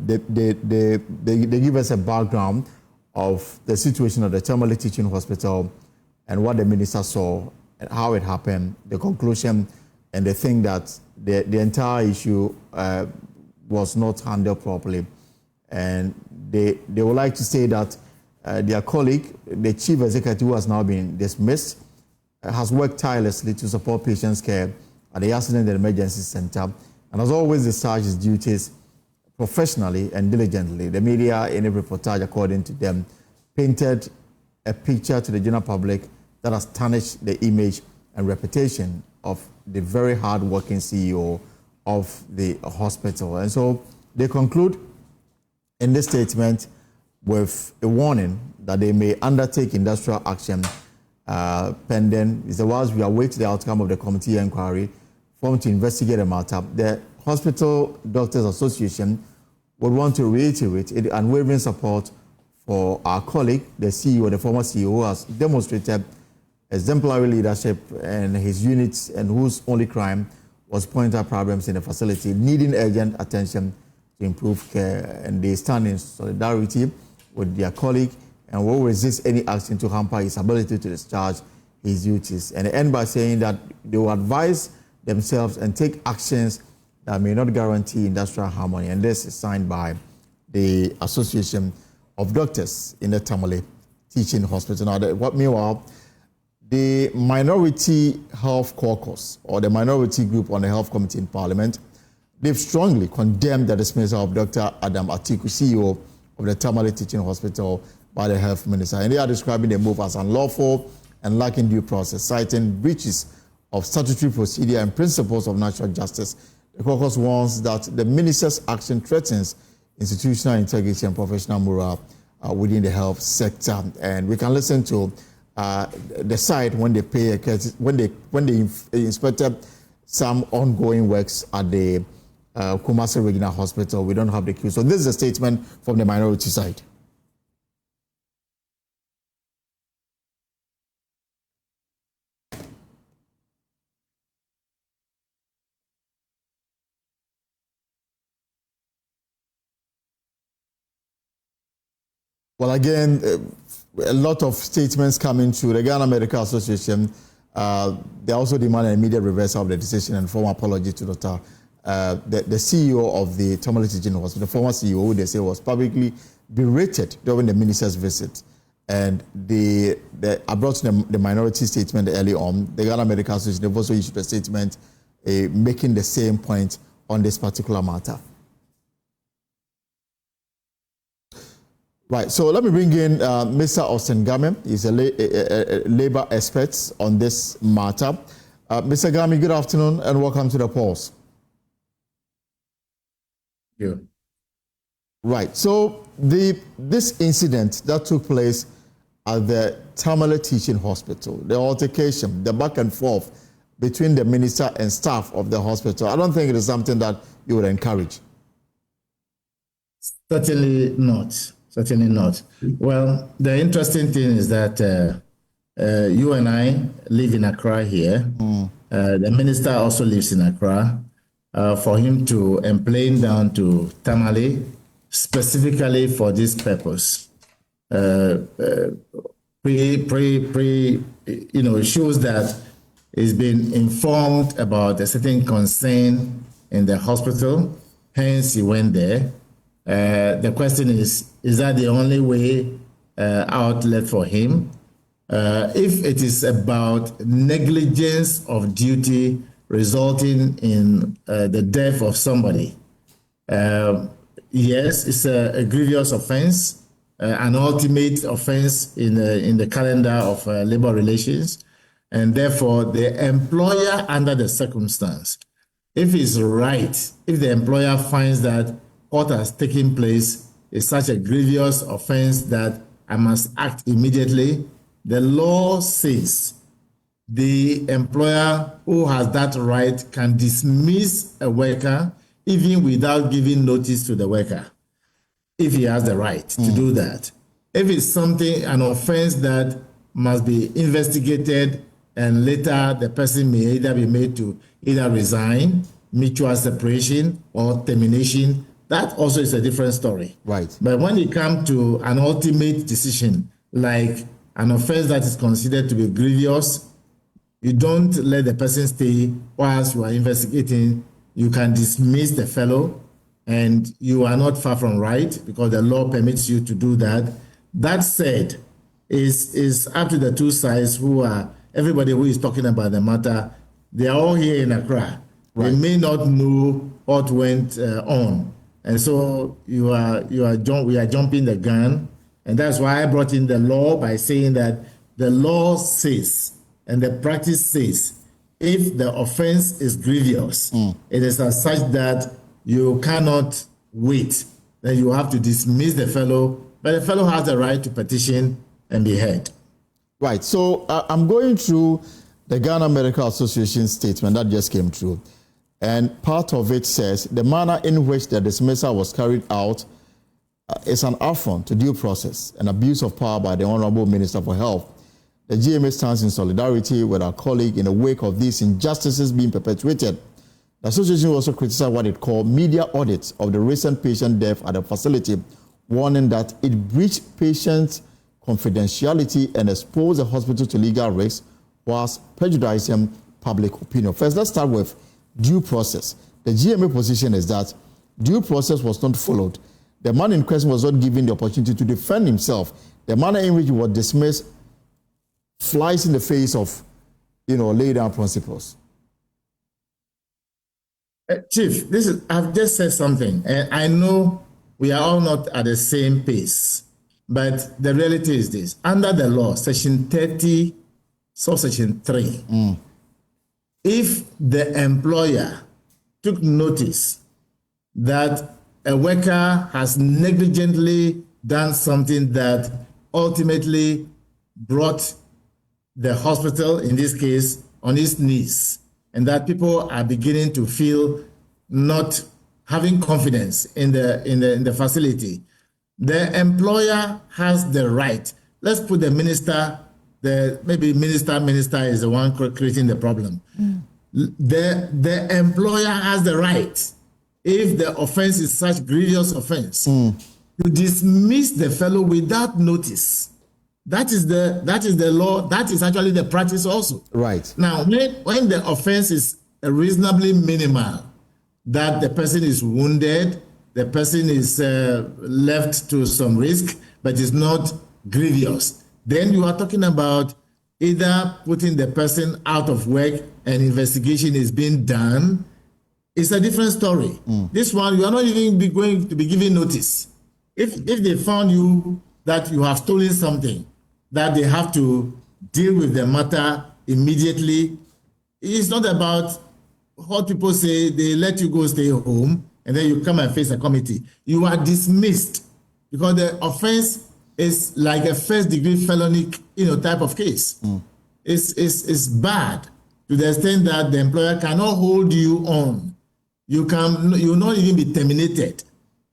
Speaker 1: they give us a background of the situation at the Tamale Teaching Hospital and what the minister saw and how it happened, the conclusion, and they think that the entire issue was not handled properly. And they would like to say that their colleague, the chief executive who has now been dismissed, has worked tirelessly to support patients' care at the Accident and Emergency Center and has always discharged his duties professionally and diligently. The media, in a reportage, according to them, painted a picture to the general public that has tarnished the image and reputation of the very hard-working CEO of the hospital. And so they conclude in this statement with a warning that they may undertake industrial action pending. It's whilst we await the outcome of the committee inquiry formed to investigate the matter, the Hospital Doctors Association would want to reiterate its unwavering support for our colleague, the CEO, the former CEO, who has demonstrated exemplary leadership and his units and whose only crime was pointing out problems in the facility, needing urgent attention to improve care. And they stand in solidarity with their colleague and will resist any action to hamper his ability to discharge his duties. And they end by saying that they will advise themselves and take actions that may not guarantee industrial harmony. And this is signed by the Association of Doctors in the Tamale Teaching Hospital. Now, meanwhile, the Minority Health Caucus, or the minority group on the Health Committee in Parliament, they've strongly condemned the dismissal of Dr. Adam Atiku, CEO of the Tamale Teaching Hospital, by the Health Minister. And they are describing the move as unlawful and lacking due process, citing breaches of statutory procedure and principles of natural justice. The caucus warns that the minister's action threatens institutional integrity and professional morale within the health sector. And we can listen to the site when they pay when they inspected some ongoing works at the Kumasi Regional Hospital. We don't have the queue. So this is a statement from the minority side. Well, again, a lot of statements coming through. The Ghana Medical Association, they also demand an immediate reversal of the decision and formal apology to Dr. The CEO of the Tamale Teaching Hospital, the former CEO, who they say was publicly berated during the minister's visit. And I brought the minority statement early on. The Ghana Medical Association, they've also issued a statement making the same point on this particular matter. Right, so let me bring in Mr. Austin Game. He's a labor expert on this matter. Mr. Game, good afternoon and welcome to the Pulse.
Speaker 15: Yeah.
Speaker 1: Right, so this incident that took place at the Tamale Teaching Hospital, the altercation, the back and forth between the minister and staff of the hospital, I don't think it is something that you would encourage.
Speaker 15: Certainly not. Certainly not. Well, the interesting thing is that you and I live in Accra here. The minister also lives in Accra. For him to plane down to Tamale specifically for this purpose, it shows that he's been informed about a certain concern in the hospital. Hence, he went there. The question is that the only way outlet for him? If it is about negligence of duty resulting in the death of somebody. Yes, it's a grievous offense, an ultimate offense in the calendar of labor relations, and therefore the employer, under the circumstance, if it's right, if the employer finds that what has taken place is such a grievous offense that I must act immediately, the law says the employer who has that right can dismiss a worker even without giving notice to the worker, if he has the right to do that. If it's something, an offense that must be investigated and later the person may either be made to either resign, mutual separation, or termination, that also is a different story.
Speaker 1: Right.
Speaker 15: But when it comes to an ultimate decision, like an offense that is considered to be grievous, you don't let the person stay whilst you are investigating. You can dismiss the fellow, and you are not far from right because the law permits you to do that. That said, is up to the two sides who are, everybody who is talking about the matter, they are all here in Accra. Right. They may not know what went on. And so we are jumping the gun. And that's why I brought in the law by saying that the law says, and the practice says, if the offense is grievous, it is as such that you cannot wait, then you have to dismiss the fellow, but the fellow has the right to petition and be heard.
Speaker 1: Right. So I'm going through the Ghana Medical Association statement that just came through. And part of it says the manner in which the dismissal was carried out is an affront to due process and abuse of power by the Honorable Minister for Health. The GMA stands in solidarity with our colleague in the wake of these injustices being perpetuated. The association also criticized what it called media audits of the recent patient death at the facility, warning that it breached patient confidentiality and exposed the hospital to legal risks whilst prejudicing public opinion. First, let's start with due process. The GMA position is that due process was not followed. The man in question was not given the opportunity to defend himself. The manner in which he was dismissed flies in the face of, laid down principles.
Speaker 15: Chief, I've just said something, and I know we are all not at the same pace, but the reality is this. Under the law, Section 30, subsection 3, if the employer took notice that a worker has negligently done something that ultimately brought the hospital, in this case, on its knees, and that people are beginning to feel not having confidence in the facility, the employer has the right. Let's put the minister, maybe minister is the one creating the problem. The employer has the right, if the offense is such grievous offense, to dismiss the fellow without notice. That is the law. That is actually the practice also.
Speaker 1: Right.
Speaker 15: Now, when the offense is reasonably minimal, that the person is wounded, the person is left to some risk, but is not grievous, then you are talking about either putting the person out of work and investigation is being done. It's a different story. This one, you are not even going to be given notice. If they found you that you have stolen something, that they have to deal with the matter immediately. It's not about what people say, they let you go stay home, and then you come and face a committee. You are dismissed because the offense is like a first-degree felony, type of case. It's bad to the extent that the employer cannot hold you on. You will not even be terminated.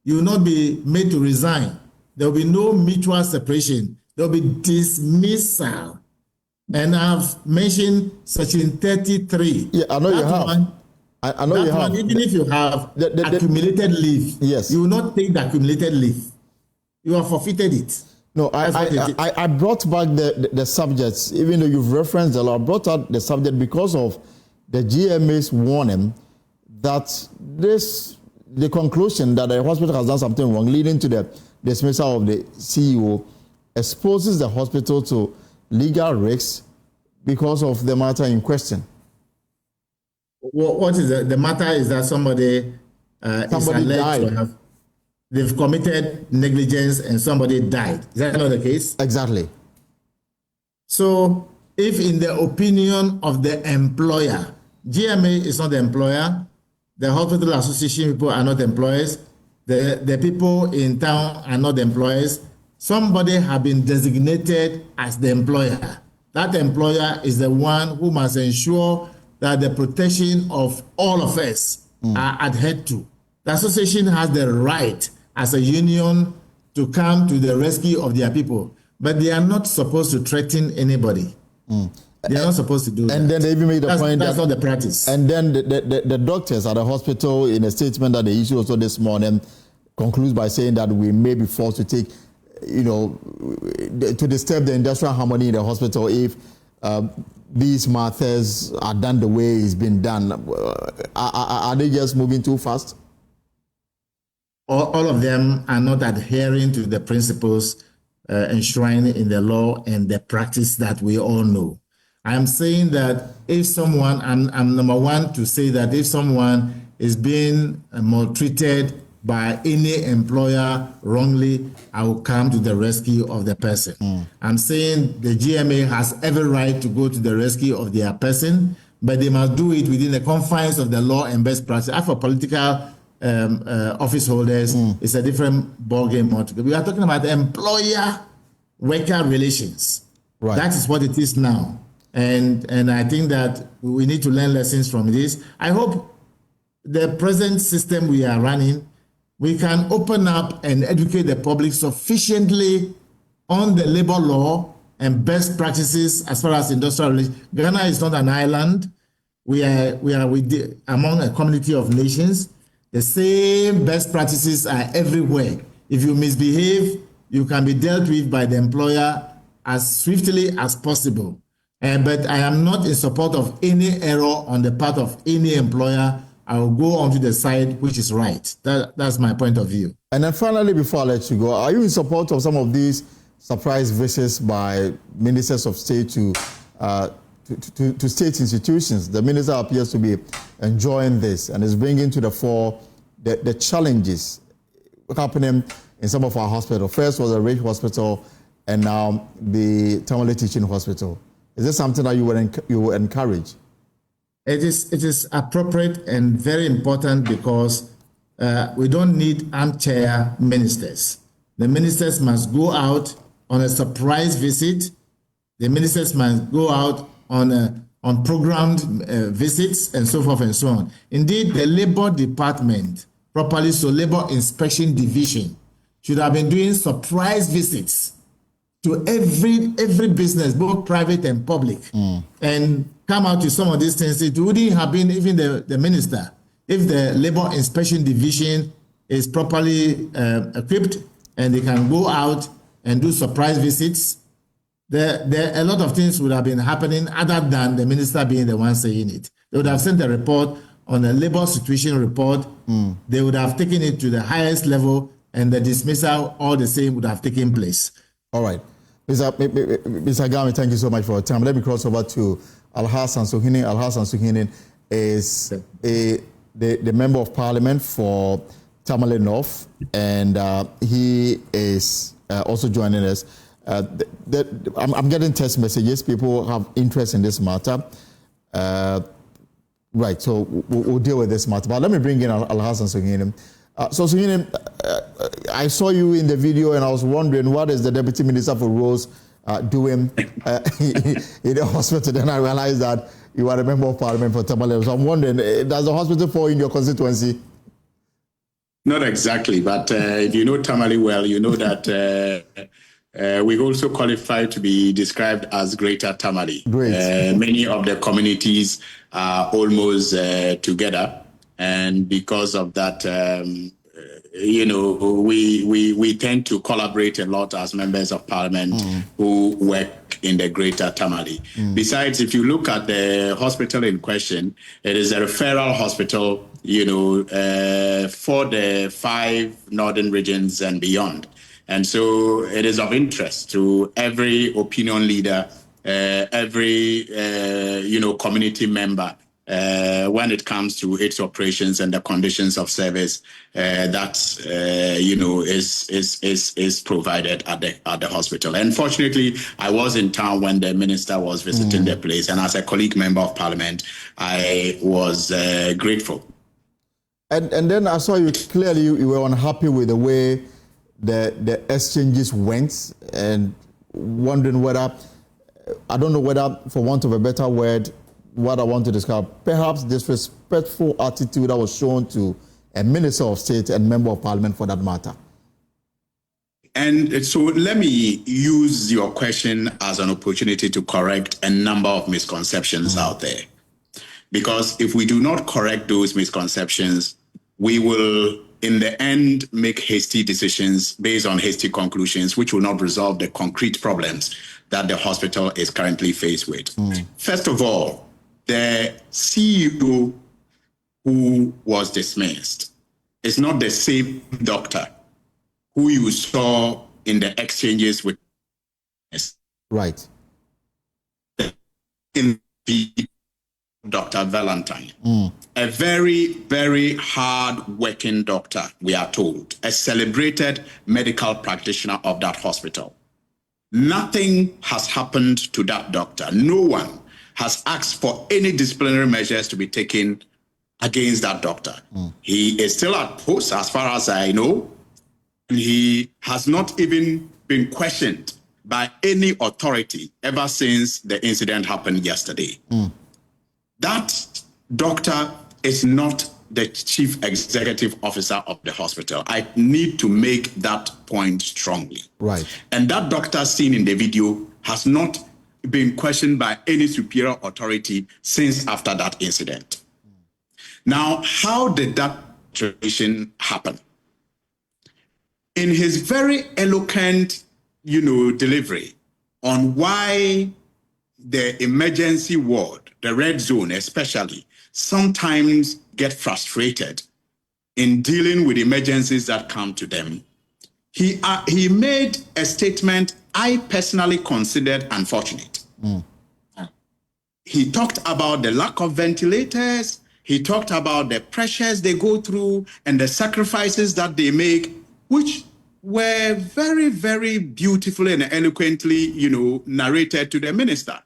Speaker 15: You will not be made to resign. There will be no mutual separation. There will be dismissal. And I've mentioned Section 33.
Speaker 1: Yeah, I know you have. I know you have.
Speaker 15: Even if you have accumulated leave,
Speaker 1: yes,
Speaker 15: you will not take the accumulated leave. You have forfeited it.
Speaker 1: No, I brought back the subjects, even though you've referenced the law. I brought out the subject because of the GMA's warning that the conclusion that the hospital has done something wrong, leading to the dismissal of the CEO, exposes the hospital to legal risks because of the matter in question.
Speaker 15: what is the matter is that somebody is alleged to have, they've committed negligence and somebody died. Is that not the case?
Speaker 1: Exactly.
Speaker 15: So if in the opinion of the employer, GMA is not the employer, the hospital association people are not employers, the people in town are not employers, somebody have been designated as the employer. That employer is the one who must ensure that the protection of all of us are adhered to. The association has the right as a union to come to the rescue of their people, but they are not supposed to threaten anybody. They are not supposed to do that.
Speaker 1: And then they even made a point
Speaker 15: that's not the practice.
Speaker 1: And then the doctors at the hospital, in a statement that they issued also this morning, concludes by saying that we may be forced to take, to disturb the industrial harmony in the hospital if these matters are done the way it's been done. Are they just moving too fast?
Speaker 15: All of them are not adhering to the principles enshrined in the law and the practice that we all know. I'm saying that if someone, I'm number one to say that if someone is being maltreated by any employer wrongly, I will come to the rescue of the person. I'm saying the GMA has every right to go to the rescue of their person, but they must do it within the confines of the law and best practice. As for political office holders, it's a different ballgame altogether. We are talking about employer-worker relations.
Speaker 1: Right.
Speaker 15: That is what it is now. And I think that we need to learn lessons from this. I hope the present system we are running, we can open up and educate the public sufficiently on the labor law and best practices as far as industrial relations. Ghana is not an island. We are among a community of nations. The same best practices are everywhere. If you misbehave, you can be dealt with by the employer as swiftly as possible. But I am not in support of any error on the part of any employer. I will go on to the side which is right. That's my point of view.
Speaker 1: And then finally, before I let you go, are you in support of some of these surprise visits by ministers of state to state institutions? The minister appears to be enjoying this and is bringing to the fore the challenges happening in some of our hospitals. First was the Rage Hospital, and now the Tamale Teaching Hospital. Is this something that you would encourage?
Speaker 15: It is appropriate and very important because we don't need armchair ministers. The ministers must go out on a surprise visit. The ministers must go out on programmed visits and so forth and so on. Indeed, the Labor Department, properly so Labor Inspection Division, should have been doing surprise visits to every business, both private and public, and come out with some of these things. It wouldn't have been even the minister if the Labor Inspection Division is properly equipped and they can go out and do surprise visits. A lot of things would have been happening other than the minister being the one saying it. They would have sent a report on a labor situation report. They would have taken it to the highest level, and the dismissal, all the same, would have taken place.
Speaker 1: All right. Mr. Gami, thank you so much for your time. Let me cross over to Alhassan Suhuyini. Alhassan Suhuyini is the member of parliament for Tamale North, and he is also joining us. I'm getting text messages. People have interest in this matter. Right, so we'll deal with this matter. But let me bring in Alhassan Suhuyini. So Suhuyini, I saw you in the video and I was wondering what is the Deputy Minister for Roads doing in the hospital. Then I realized that you are a member of parliament for Tamale. So I'm wondering, does the hospital fall in your constituency?
Speaker 4: Not exactly, but if you know Tamale well, you know that we also qualify to be described as Greater Tamale.
Speaker 1: Great.
Speaker 4: Many of the communities are almost together. And because of that, we tend to collaborate a lot as members of parliament who work in the Greater Tamale. Besides, if you look at the hospital in question, it is a referral hospital, for the 5 northern regions and beyond. And so it is of interest to every opinion leader, every, community member
Speaker 16: when it comes to its operations and the conditions of service that is provided at the hospital. Unfortunately, I was in town when the minister was visiting the place, and as a colleague member of parliament, I was grateful.
Speaker 1: And then I saw you clearly you were unhappy with the way the exchanges went, and wondering whether, I don't know whether, for want of a better word, what I want to describe, perhaps disrespectful attitude that was shown to a minister of state and member of parliament for that matter.
Speaker 16: And so let me use your question as an opportunity to correct a number of misconceptions out there. Because if we do not correct those misconceptions, we will, in the end, make hasty decisions based on hasty conclusions, which will not resolve the concrete problems that the hospital is currently faced with. First of all, the CEO who was dismissed is not the same doctor who you saw in the exchanges with.
Speaker 1: Right.
Speaker 16: In the Dr. Valentine, a very, very hard-working doctor, we are told, a celebrated medical practitioner of that hospital. Nothing has happened to that doctor. No one has asked for any disciplinary measures to be taken against that doctor. He is still at post, as far as I know. He has not even been questioned by any authority ever since the incident happened yesterday. That doctor is not the chief executive officer of the hospital. I need to make that point strongly.
Speaker 1: Right.
Speaker 16: And that doctor seen in the video has not been questioned by any superior authority since after that incident. Now, how did that situation happen? In his very eloquent, delivery on why the emergency ward, the red zone especially, sometimes get frustrated in dealing with emergencies that come to them, he made a statement I personally considered unfortunate. He talked about the lack of ventilators. He talked about the pressures they go through and the sacrifices that they make, which were very, very beautifully and eloquently, narrated to the minister.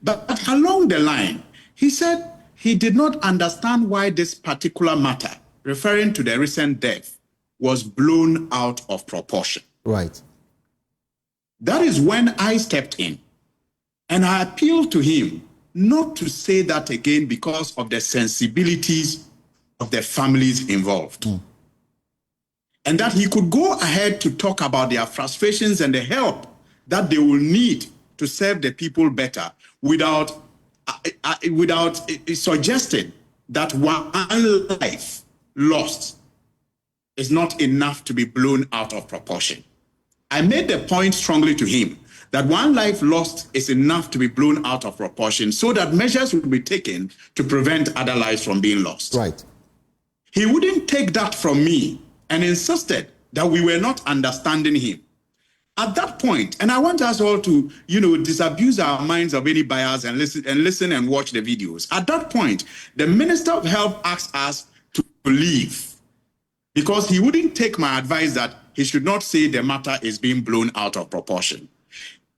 Speaker 16: But along the line, he said he did not understand why this particular matter, referring to the recent death, was blown out of proportion.
Speaker 1: Right.
Speaker 16: That is when I stepped in and I appealed to him not to say that again because of the sensibilities of the families involved. And that he could go ahead to talk about their frustrations and the help that they will need to serve the people better without suggesting that one life lost is not enough to be blown out of proportion. I made the point strongly to him that one life lost is enough to be blown out of proportion so that measures will be taken to prevent other lives from being lost.
Speaker 1: Right.
Speaker 16: He wouldn't take that from me and insisted that we were not understanding him. At that point, and I want us all to, disabuse our minds of any bias and listen and watch the videos. At that point, the Minister of Health asked us to leave because he wouldn't take my advice that he should not say the matter is being blown out of proportion.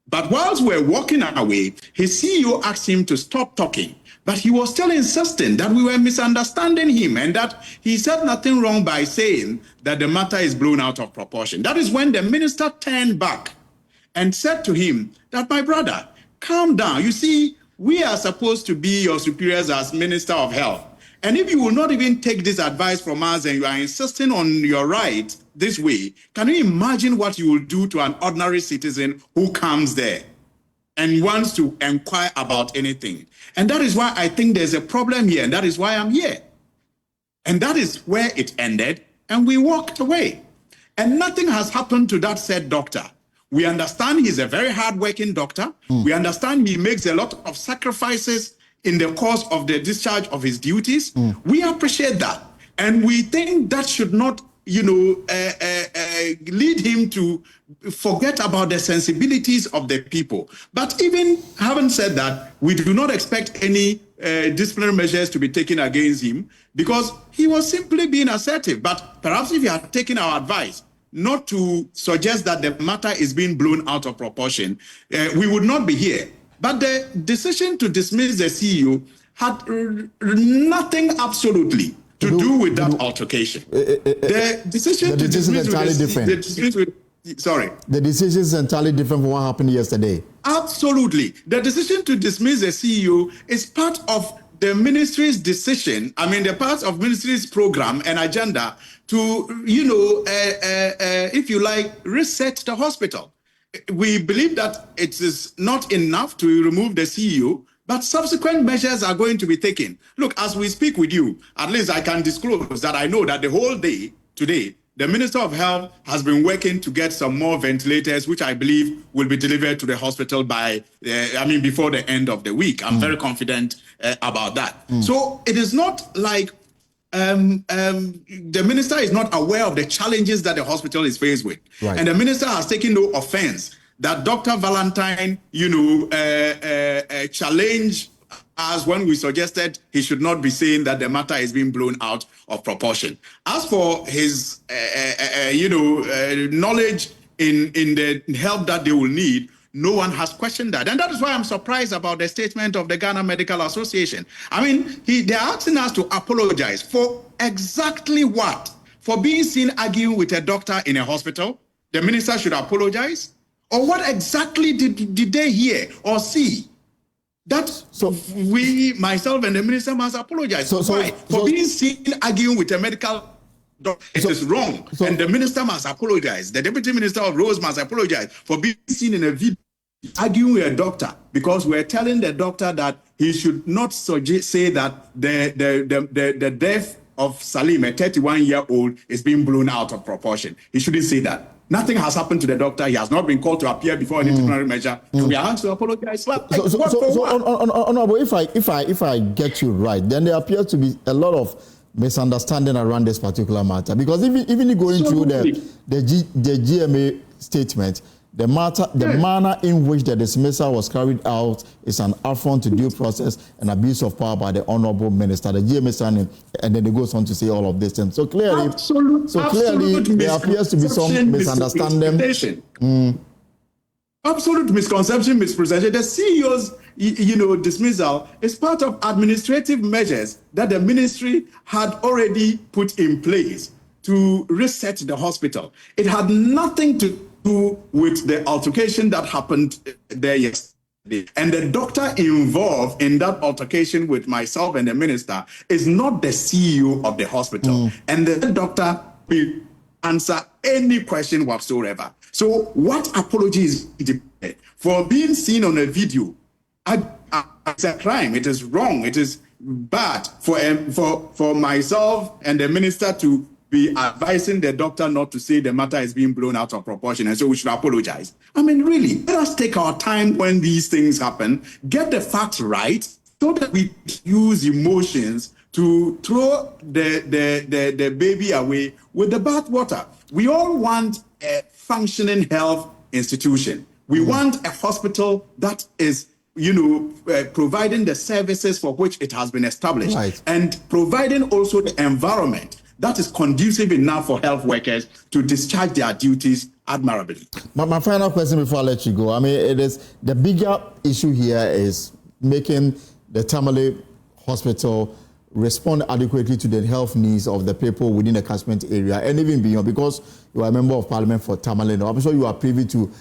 Speaker 16: But whilst we're walking away, his CEO asked him to stop talking. But he was still insisting that we were misunderstanding him and that he said nothing wrong by saying that the matter is blown out of proportion. That is when the minister turned back and said to him that, my brother, calm down. You see, we are supposed to be your superiors as Minister of Health. And if you will not even take this advice from us and you are insisting on your right this way, can you imagine what you will do to an ordinary citizen who comes there and wants to inquire about anything? And that is why I think there's a problem here, and that is why I'm here. And that is where it ended, and we walked away. And nothing has happened to that said doctor. We understand he's a very hardworking doctor. We understand he makes a lot of sacrifices in the course of the discharge of his duties. We appreciate that. And we think that should not, lead him to forget about the sensibilities of the people. But even having said that, we do not expect any disciplinary measures to be taken against him because he was simply being assertive. But perhaps if he had taken our advice not to suggest that the matter is being blown out of proportion, we would not be here. But the decision to dismiss the CEO had nothing absolutely to do with that altercation. The decision to dismiss
Speaker 1: entirely different. The decision is entirely different from what happened yesterday.
Speaker 16: Absolutely. The decision to dismiss the CEO is part of the ministry's decision, the part of ministry's program and agenda to, if you like, reset the hospital. We believe that it is not enough to remove the CEO, but subsequent measures are going to be taken. Look, as we speak with you, at least I can disclose that I know that the whole day today, the Minister of Health has been working to get some more ventilators, which I believe will be delivered to the hospital by, before the end of the week. I'm very confident about that. So it is not like the minister is not aware of the challenges that the hospital is faced with. Right. And the minister has taken no offense that Dr. Valentine, challenged us when we suggested he should not be saying that the matter is being blown out of proportion. As for his, knowledge in the help that they will need, no one has questioned that. And that is why I'm surprised about the statement of the Ghana Medical Association. They're asking us to apologize for exactly what? For being seen arguing with a doctor in a hospital? The minister should apologize? Or what exactly did they hear or see? That myself and the minister must apologize. Why? For being seen arguing with a medical doctor, it is wrong. And the minister must apologize. The deputy minister of Rose must apologize for being seen in a video arguing with a doctor, because we're telling the doctor that he should not say that the death of Salim, a 31-year-old, is being blown out of proportion. He shouldn't say that. Nothing has happened to the doctor. He has not been called to appear before any disciplinary measure. We are asked to apologize.
Speaker 1: Honorable, if I get you right, then there appears to be a lot of misunderstanding around this particular matter. Because even going through the GMA statement, the manner in which the dismissal was carried out is an affront to due process and abuse of power by the honorable minister. The GMA signing, and then it goes on to say all of this things. So clearly, there appears to be some misunderstanding.
Speaker 16: Absolute misconception, mispresentation. The CEO's, dismissal is part of administrative measures that the ministry had already put in place to reset the hospital. It had nothing to do with the altercation that happened there yesterday. And the doctor involved in that altercation with myself and the minister is not the CEO of the hospital. And the doctor will answer any question whatsoever. So what apology is demanded? For being seen on a video, it's a crime. It is wrong. It is bad for myself and the minister to be advising the doctor not to say the matter is being blown out of proportion, and so we should apologize. Really, let us take our time when these things happen, get the facts right, so that we use emotions to throw the baby away with the bathwater. We all want a functioning health institution. We want a hospital that is providing the services for which it has been established, and providing also the environment that is conducive enough for health workers to discharge their duties admirably.
Speaker 1: My final question before I let you go. It is the bigger issue here is making the Tamale Hospital respond adequately to the health needs of the people within the catchment area and even beyond, because you are a member of parliament for Tamale. I'm sure you are privy to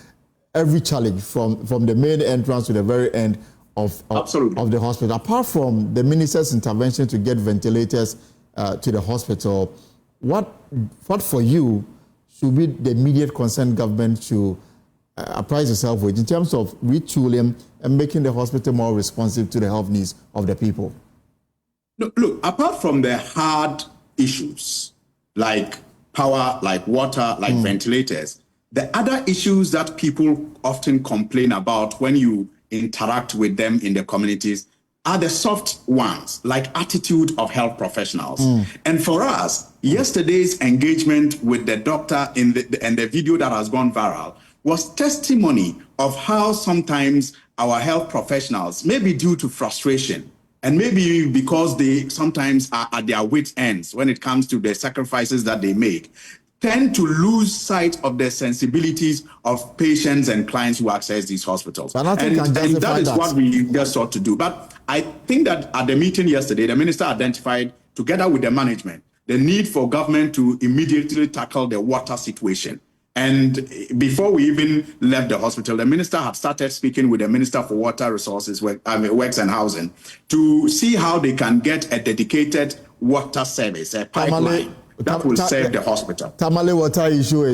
Speaker 1: every challenge from the main entrance to the very end of the hospital. Apart from the minister's intervention to get ventilators to the hospital, what for you should be the immediate concern government to apprise itself with in terms of retooling and making the hospital more responsive to the health needs of the people?
Speaker 16: Look, apart from the hard issues like power, like water, like ventilators, the other issues that people often complain about when you interact with them in the communities are the soft ones, like attitude of health professionals. And for us, yesterday's engagement with the doctor and the video that has gone viral was testimony of how sometimes our health professionals, maybe due to frustration and maybe because they sometimes are at their wits' ends when it comes to the sacrifices that they make, tend to lose sight of the sensibilities of patients and clients who access these hospitals.
Speaker 1: And that
Speaker 16: is what we just sought to do. But I think that at the meeting yesterday, the minister identified, together with the management, the need for government to immediately tackle the water situation. And before we even left the hospital, the minister had started speaking with the Minister for Water Resources, Works and Housing, to see how they can get a dedicated water service, a pipeline that will serve the hospital.
Speaker 1: Tamale water issue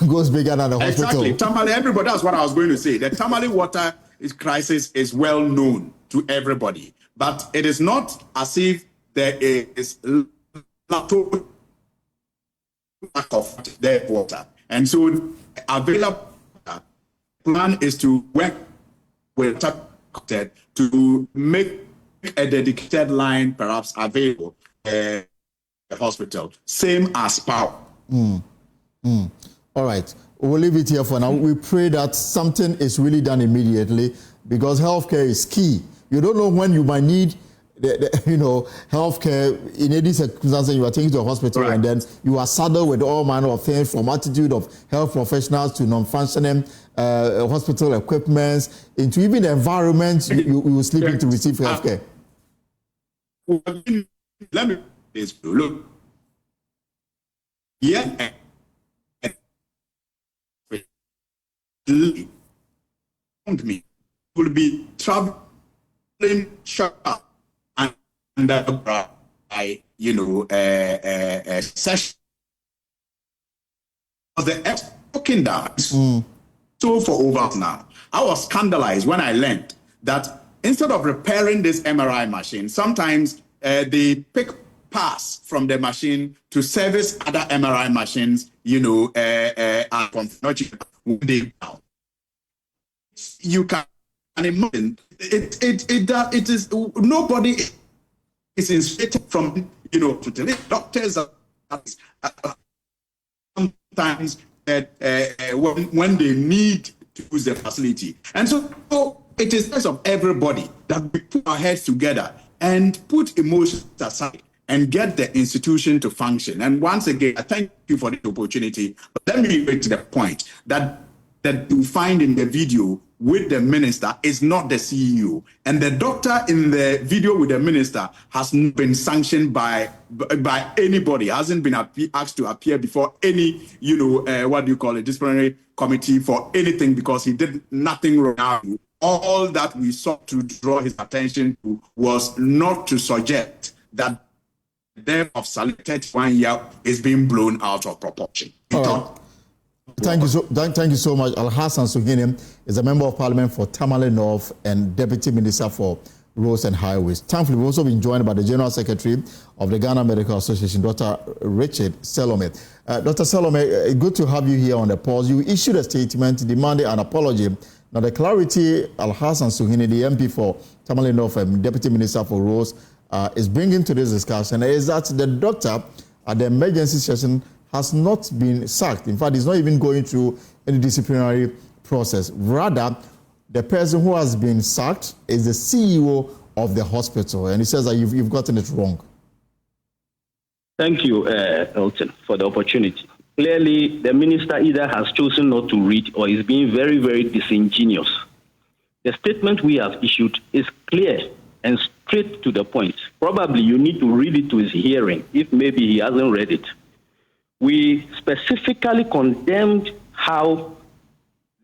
Speaker 1: goes bigger than the hospital.
Speaker 16: Exactly. Tamale, everybody, that's what I was going to say. The Tamale water crisis is well known to everybody, but it is not as if there is lack of their water. And so available plan is to work with to make a dedicated line perhaps available the hospital, same as power.
Speaker 1: All right, we'll leave it here for now. We pray that something is really done immediately, because healthcare is key. You don't know when you might need healthcare in any circumstance. You are taken to a hospital, right, and then you are saddled with all manner of things, from attitude of health professionals to non-functioning hospital equipment, into even the environment you will sleep in to receive healthcare.
Speaker 16: Let me look. Yeah. Me will be traveling sharp and by session of the talking down. So for over now, I was scandalized when I learned that instead of repairing this MRI machine, sometimes they pick parts from the machine to service other MRI machines, you can imagine it is nobody is inspected from doctors sometimes when they need to use the facility. And so it is nice of everybody that we put our heads together and put emotions aside and get the institution to function. And once again, I thank you for the opportunity. But let me make the point that you find in the video with the minister is not the CEO. And the doctor in the video with the minister has not been sanctioned by anybody, hasn't been asked to appear before any, disciplinary committee for anything, because he did nothing wrong. All that we sought to draw his attention to was not to suggest that the death of selected 1 year is being blown out of proportion.
Speaker 1: Thank you so much. Al-Hassan Suhuyini is a member of parliament for Tamale North and deputy minister for roads and highways. Thankfully, we've also been joined by the general secretary of the Ghana Medical Association, Dr. Richard Salome. Dr. Salome, good to have you here on the pause. You issued a statement demanding an apology. Now, the clarity Al-Hassan Suhuyini, the MP for Tamale North and deputy minister for roads, is bringing to this discussion is that the doctor at the emergency session has not been sacked. In fact, he's not even going through any disciplinary process. Rather, the person who has been sacked is the CEO of the hospital, and he says that you've gotten it wrong.
Speaker 17: Thank you, Elton, for the opportunity. Clearly, the minister either has chosen not to read or is being very, very disingenuous. The statement we have issued is clear and straight to the point. Probably you need to read it to his hearing, if maybe he hasn't read it. We specifically condemned how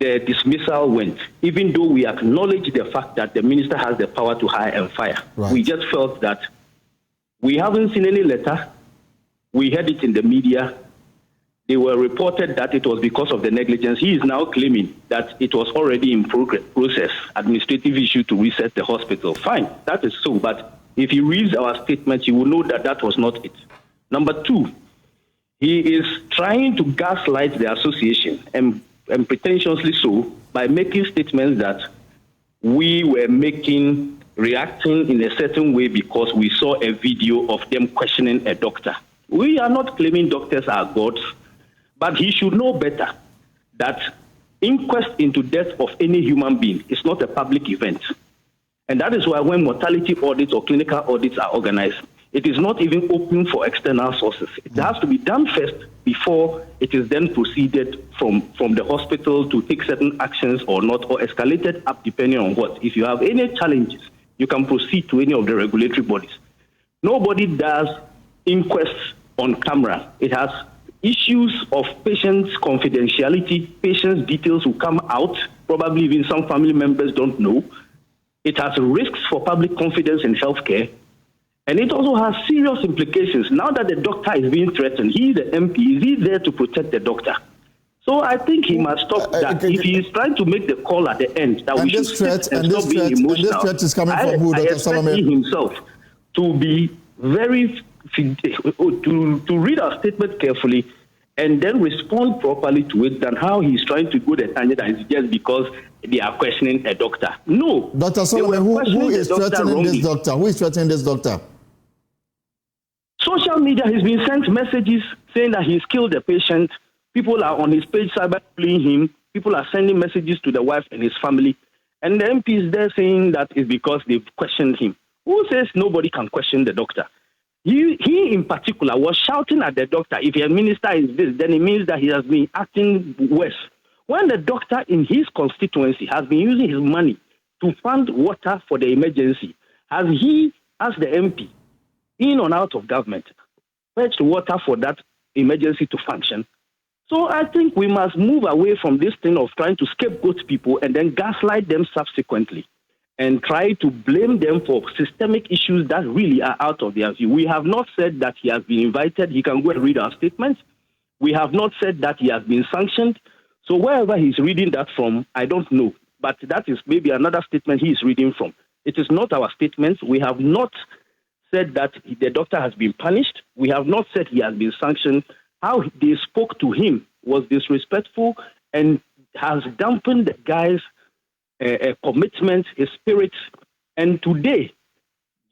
Speaker 17: the dismissal went, even though we acknowledge the fact that the minister has the power to hire and fire. Right. We just felt that we haven't seen any letter. We heard it in the media. They were reported that it was because of the negligence. He is now claiming that it was already in process, administrative issue to reset the hospital. Fine, that is so. But if he reads our statement, you will know that that was not it. Number two, he is trying to gaslight the association, and pretentiously so, by making statements that we were reacting in a certain way because we saw a video of them questioning a doctor. We are not claiming doctors are gods, but he should know better that inquest into death of any human being is not a public event. And that is why when mortality audits or clinical audits are organized, it is not even open for external sources. It has to be done first before it is then proceeded from the hospital to take certain actions or not, or escalated up depending on what. If you have any challenges, you can proceed to any of the regulatory bodies. Nobody does inquests on camera. It has issues of patients' confidentiality, patients' details will come out, probably even some family members don't know. It has risks for public confidence in healthcare. And it also has serious implications. Now that the doctor is being threatened, he, the MP, is he there to protect the doctor? So I think he must stop that. If he is trying to make the call at the end, that we should sit and stop being emotional.
Speaker 1: And this threat is coming from who, Dr. Solomon?
Speaker 17: I expect himself to be very, to read our statement carefully and then respond properly to it than how he's trying to go the tangent that is just because they are questioning a doctor. No.
Speaker 1: Dr. Solomon, who is threatening this doctor? Who is threatening this doctor?
Speaker 17: Social media has been sent messages saying that he's killed the patient. People are on his page cyberbullying him. People are sending messages to the wife and his family. And the MP is there saying that it's because they've questioned him. Who says nobody can question the doctor? He in particular was shouting at the doctor, if a minister is this, then it means that he has been acting worse. When the doctor in his constituency has been using his money to fund water for the emergency, has he, as the MP, in or out of government, fetched water for that emergency to function? So I think we must move away from this thing of trying to scapegoat people and then gaslight them subsequently and try to blame them for systemic issues that really are out of their view. We have not said that he has been invited. He can go and read our statement. We have not said that he has been sanctioned. So wherever he's reading that from, I don't know. But that is maybe another statement he is reading from. It is not our statement. We have not said that the doctor has been punished. We have not said he has been sanctioned. How they spoke to him was disrespectful and has dampened the guy's commitment, his spirit. And today,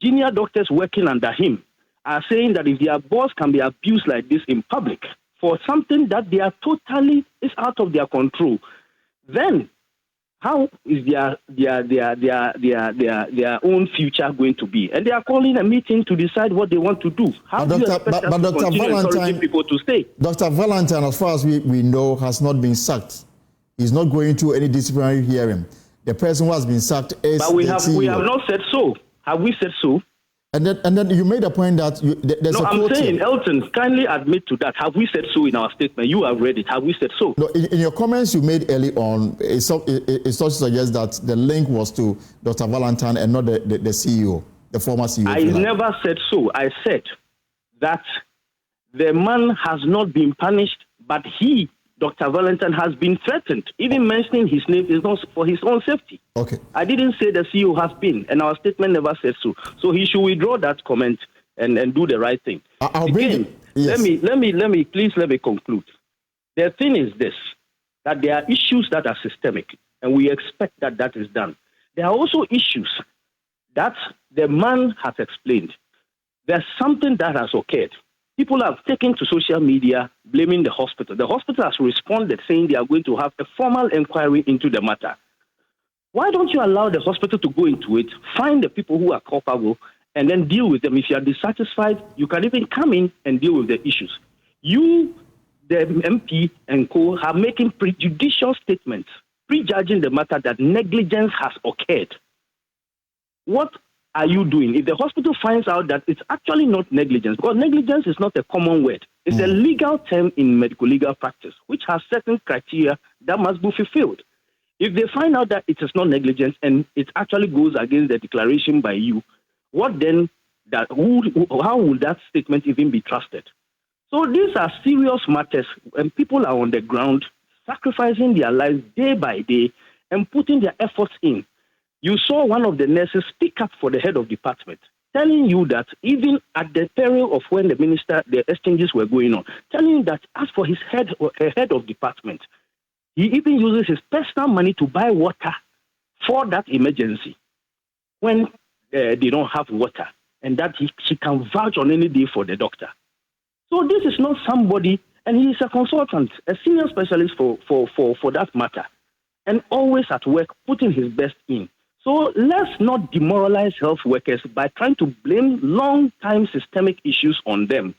Speaker 17: junior doctors working under him are saying that if their boss can be abused like this in public for something that they are totally is out of their control, then how is their own future going to be? And they are calling a meeting to decide what they want to do. How do you expect us to continue encouraging people to stay?
Speaker 1: Dr. Valentine, as far as we know, has not been sacked. He's not going to any disciplinary hearing. The person who has been sacked is
Speaker 17: but we have not said so. Have we said so?
Speaker 1: And then you made a point that there's a quote.
Speaker 17: I'm saying, Elton, kindly admit to that. Have we said so in our statement? You have read it. Have we said so?
Speaker 1: No, in your comments you made early on, it also suggests that the link was to Dr. Valentine and not the CEO, the former CEO.
Speaker 17: I never said so. I said that the man has not been punished, but he, Dr. Valentine, has been threatened. Even mentioning his name is not for his own safety.
Speaker 1: Okay.
Speaker 17: I didn't say the CEO has been, and our statement never said so. So he should withdraw that comment and do the right thing. Again, yes. let me conclude. The thing is this, that there are issues that are systemic, and we expect that is done. There are also issues that the man has explained. There's something that has occurred. People have taken to social media blaming the hospital. The hospital has responded saying they are going to have a formal inquiry into the matter. Why don't you allow the hospital to go into it, find the people who are culpable, and then deal with them? If you are dissatisfied, you can even come in and deal with the issues. You, the MP and co, are making prejudicial statements, prejudging the matter that negligence has occurred. What are you doing? If the hospital finds out that it's actually not negligence, because negligence is not a common word, it's a legal term in medical legal practice, which has certain criteria that must be fulfilled. If they find out that it is not negligence and it actually goes against the declaration by you, what then? How will that statement even be trusted? So these are serious matters, and people are on the ground sacrificing their lives day by day and putting their efforts in. You saw one of the nurses speak up for the head of department, telling you that even at the peril of when the exchanges were going on, telling you that as for his head of department, he even uses his personal money to buy water for that emergency when they don't have water, and that she can vouch on any day for the doctor. So this is not somebody, and he is a consultant, a senior specialist for that matter, and always at work putting his best in. So let's not demoralize health workers by trying to blame long-time systemic issues on them.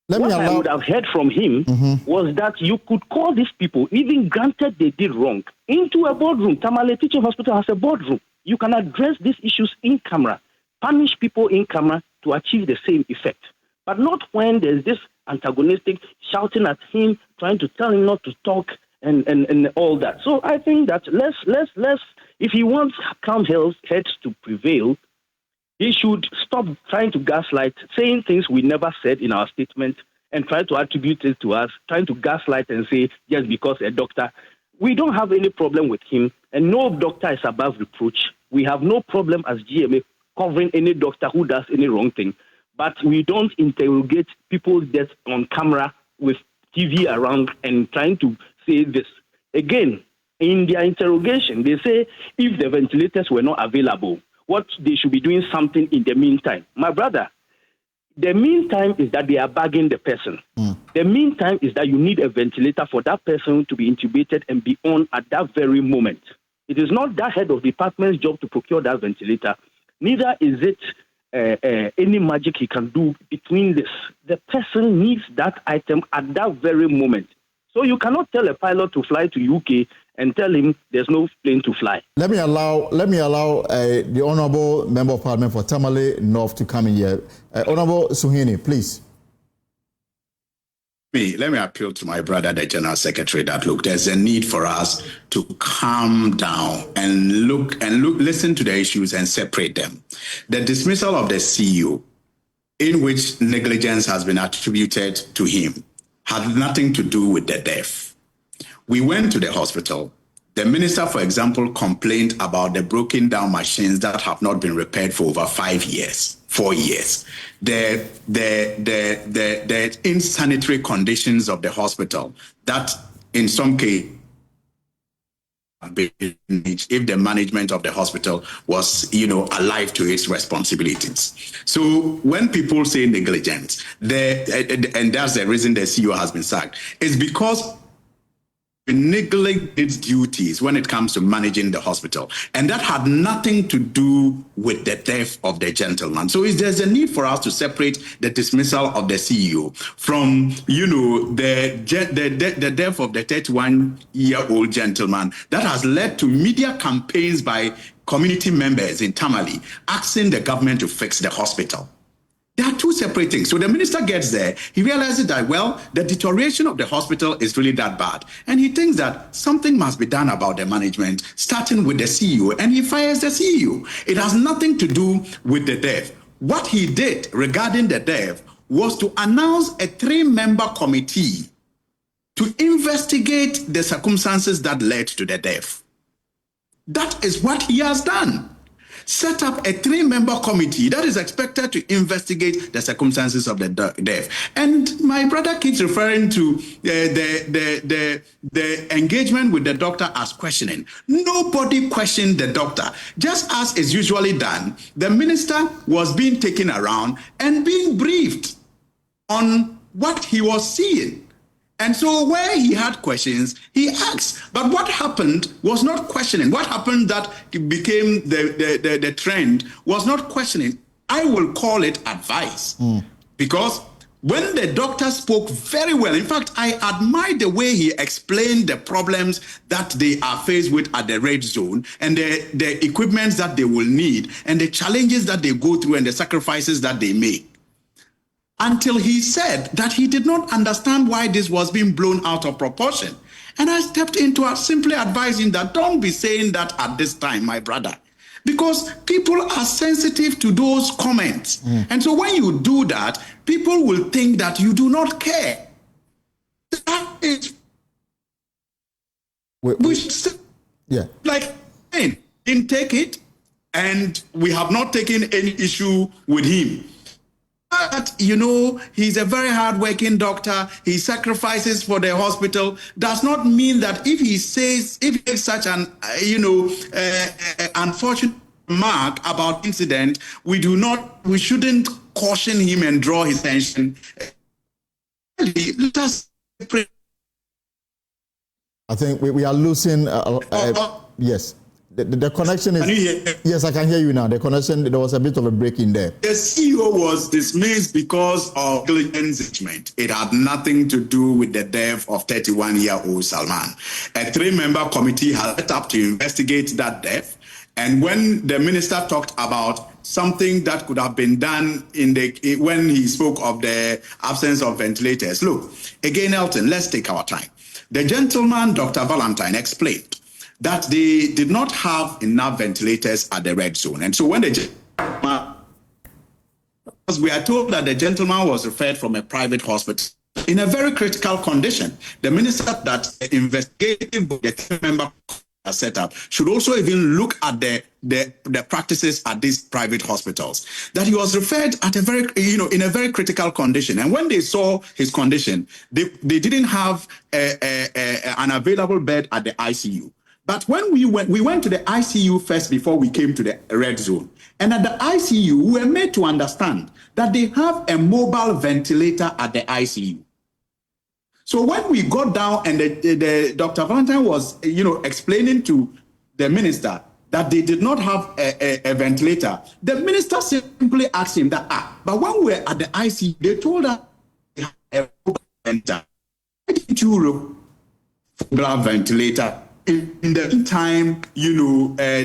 Speaker 17: What I would have heard from him was that you could call these people, even granted they did wrong, into a boardroom. Tamale Teaching Hospital has a boardroom. You can address these issues in camera, punish people in camera to achieve the same effect. But not when there's this antagonistic shouting at him, trying to tell him not to talk and all that. So I think that let's if he wants calm heads to prevail, he should stop trying to gaslight, saying things we never said in our statement and try to attribute it to us, trying to gaslight and say just because a doctor. We don't have any problem with him, and no doctor is above reproach. We have no problem as GMA covering any doctor who does any wrong thing. But we don't interrogate people's deaths on camera with TV around and trying to say this. Again, in their interrogation, they say if the ventilators were not available, what they should be doing something in the meantime. My brother, the meantime is that they are bagging the person. The meantime is that you need a ventilator for that person to be intubated and be on at that very moment. It is not that head of department's job to procure that ventilator. Neither is it any magic he can do between this. The person needs that item at that very moment. So you cannot tell a pilot to fly to UK and tell him there's no plane to fly. Let me allow
Speaker 1: the Honourable Member of Parliament for Tamale North to come in here. Honourable Suhuyini, please.
Speaker 16: Let me appeal to my brother, the General Secretary, that look, there's a need for us to calm down and listen to the issues and separate them. The dismissal of the CEO, in which negligence has been attributed to him, had nothing to do with the death. We went to the hospital. The minister, for example, complained about the broken down machines that have not been repaired for over 4 years. The insanitary conditions of the hospital that in some cases, if the management of the hospital was, alive to its responsibilities. So when people say negligence, and that's the reason the CEO has been sacked, is because neglect its duties when it comes to managing the hospital. And that had nothing to do with the death of the gentleman. So there's a need for us to separate the dismissal of the CEO from, the death of the 31-year-old gentleman that has led to media campaigns by community members in Tamale asking the government to fix the hospital. There are two separate things. So the minister gets there, he realizes that, the deterioration of the hospital is really that bad. And he thinks that something must be done about the management, starting with the CEO, and he fires the CEO. It has nothing to do with the death. What he did regarding the death was to announce a 3-member committee to investigate the circumstances that led to the death. That is what he has done. Set up a 3-member committee that is expected to investigate the circumstances of the death. And my brother keeps referring to the engagement with the doctor as questioning. Nobody questioned the doctor. Just as is usually done, the minister was being taken around and being briefed on what he was seeing. And so where he had questions, he asked. But what happened was not questioning. What happened that became the trend was not questioning. I will call it advice. Because when the doctor spoke very well, in fact, I admired the way he explained the problems that they are faced with at the red zone and the equipment that they will need and the challenges that they go through and the sacrifices that they make. Until he said that he did not understand why this was being blown out of proportion. And I stepped into it, simply advising that don't be saying that at this time, my brother, because people are sensitive to those comments. And so when you do that, people will think that you do not care. That is, we should didn't take it, and we have not taken any issue with him. But, he's a very hardworking doctor. He sacrifices for the hospital. Does not mean that if he makes such an, unfortunate remark about incident, we shouldn't caution him and draw his attention. Let us pray.
Speaker 1: I think we are losing, yes. The connection is...
Speaker 16: Can you hear?
Speaker 1: Yes, I can hear you now. The connection, there was a bit of a break in there.
Speaker 16: The CEO was dismissed because of engagement. It had nothing to do with the death of 31-year-old Salman. A 3-member committee has set up to investigate that death. And when the minister talked about something that could have been done when he spoke of the absence of ventilators, look, again, Elton, let's take our time. The gentleman, Dr. Valentine, explained that they did not have enough ventilators at the red zone. And so when we are told that the gentleman was referred from a private hospital in a very critical condition, the minister that the investigative member set up should also even look at the practices at these private hospitals. That he was referred at a very, in a very critical condition. And when they saw his condition, they didn't have an available bed at the ICU. But when we went to the ICU first before we came to the red zone. And at the ICU, we were made to understand that they have a mobile ventilator at the ICU. So when we got down and the Dr. Valentine was, explaining to the minister that they did not have a ventilator, the minister simply asked him that, but when we were at the ICU, they told us they had a mobile ventilator. Why didn't you a ventilator? In the meantime,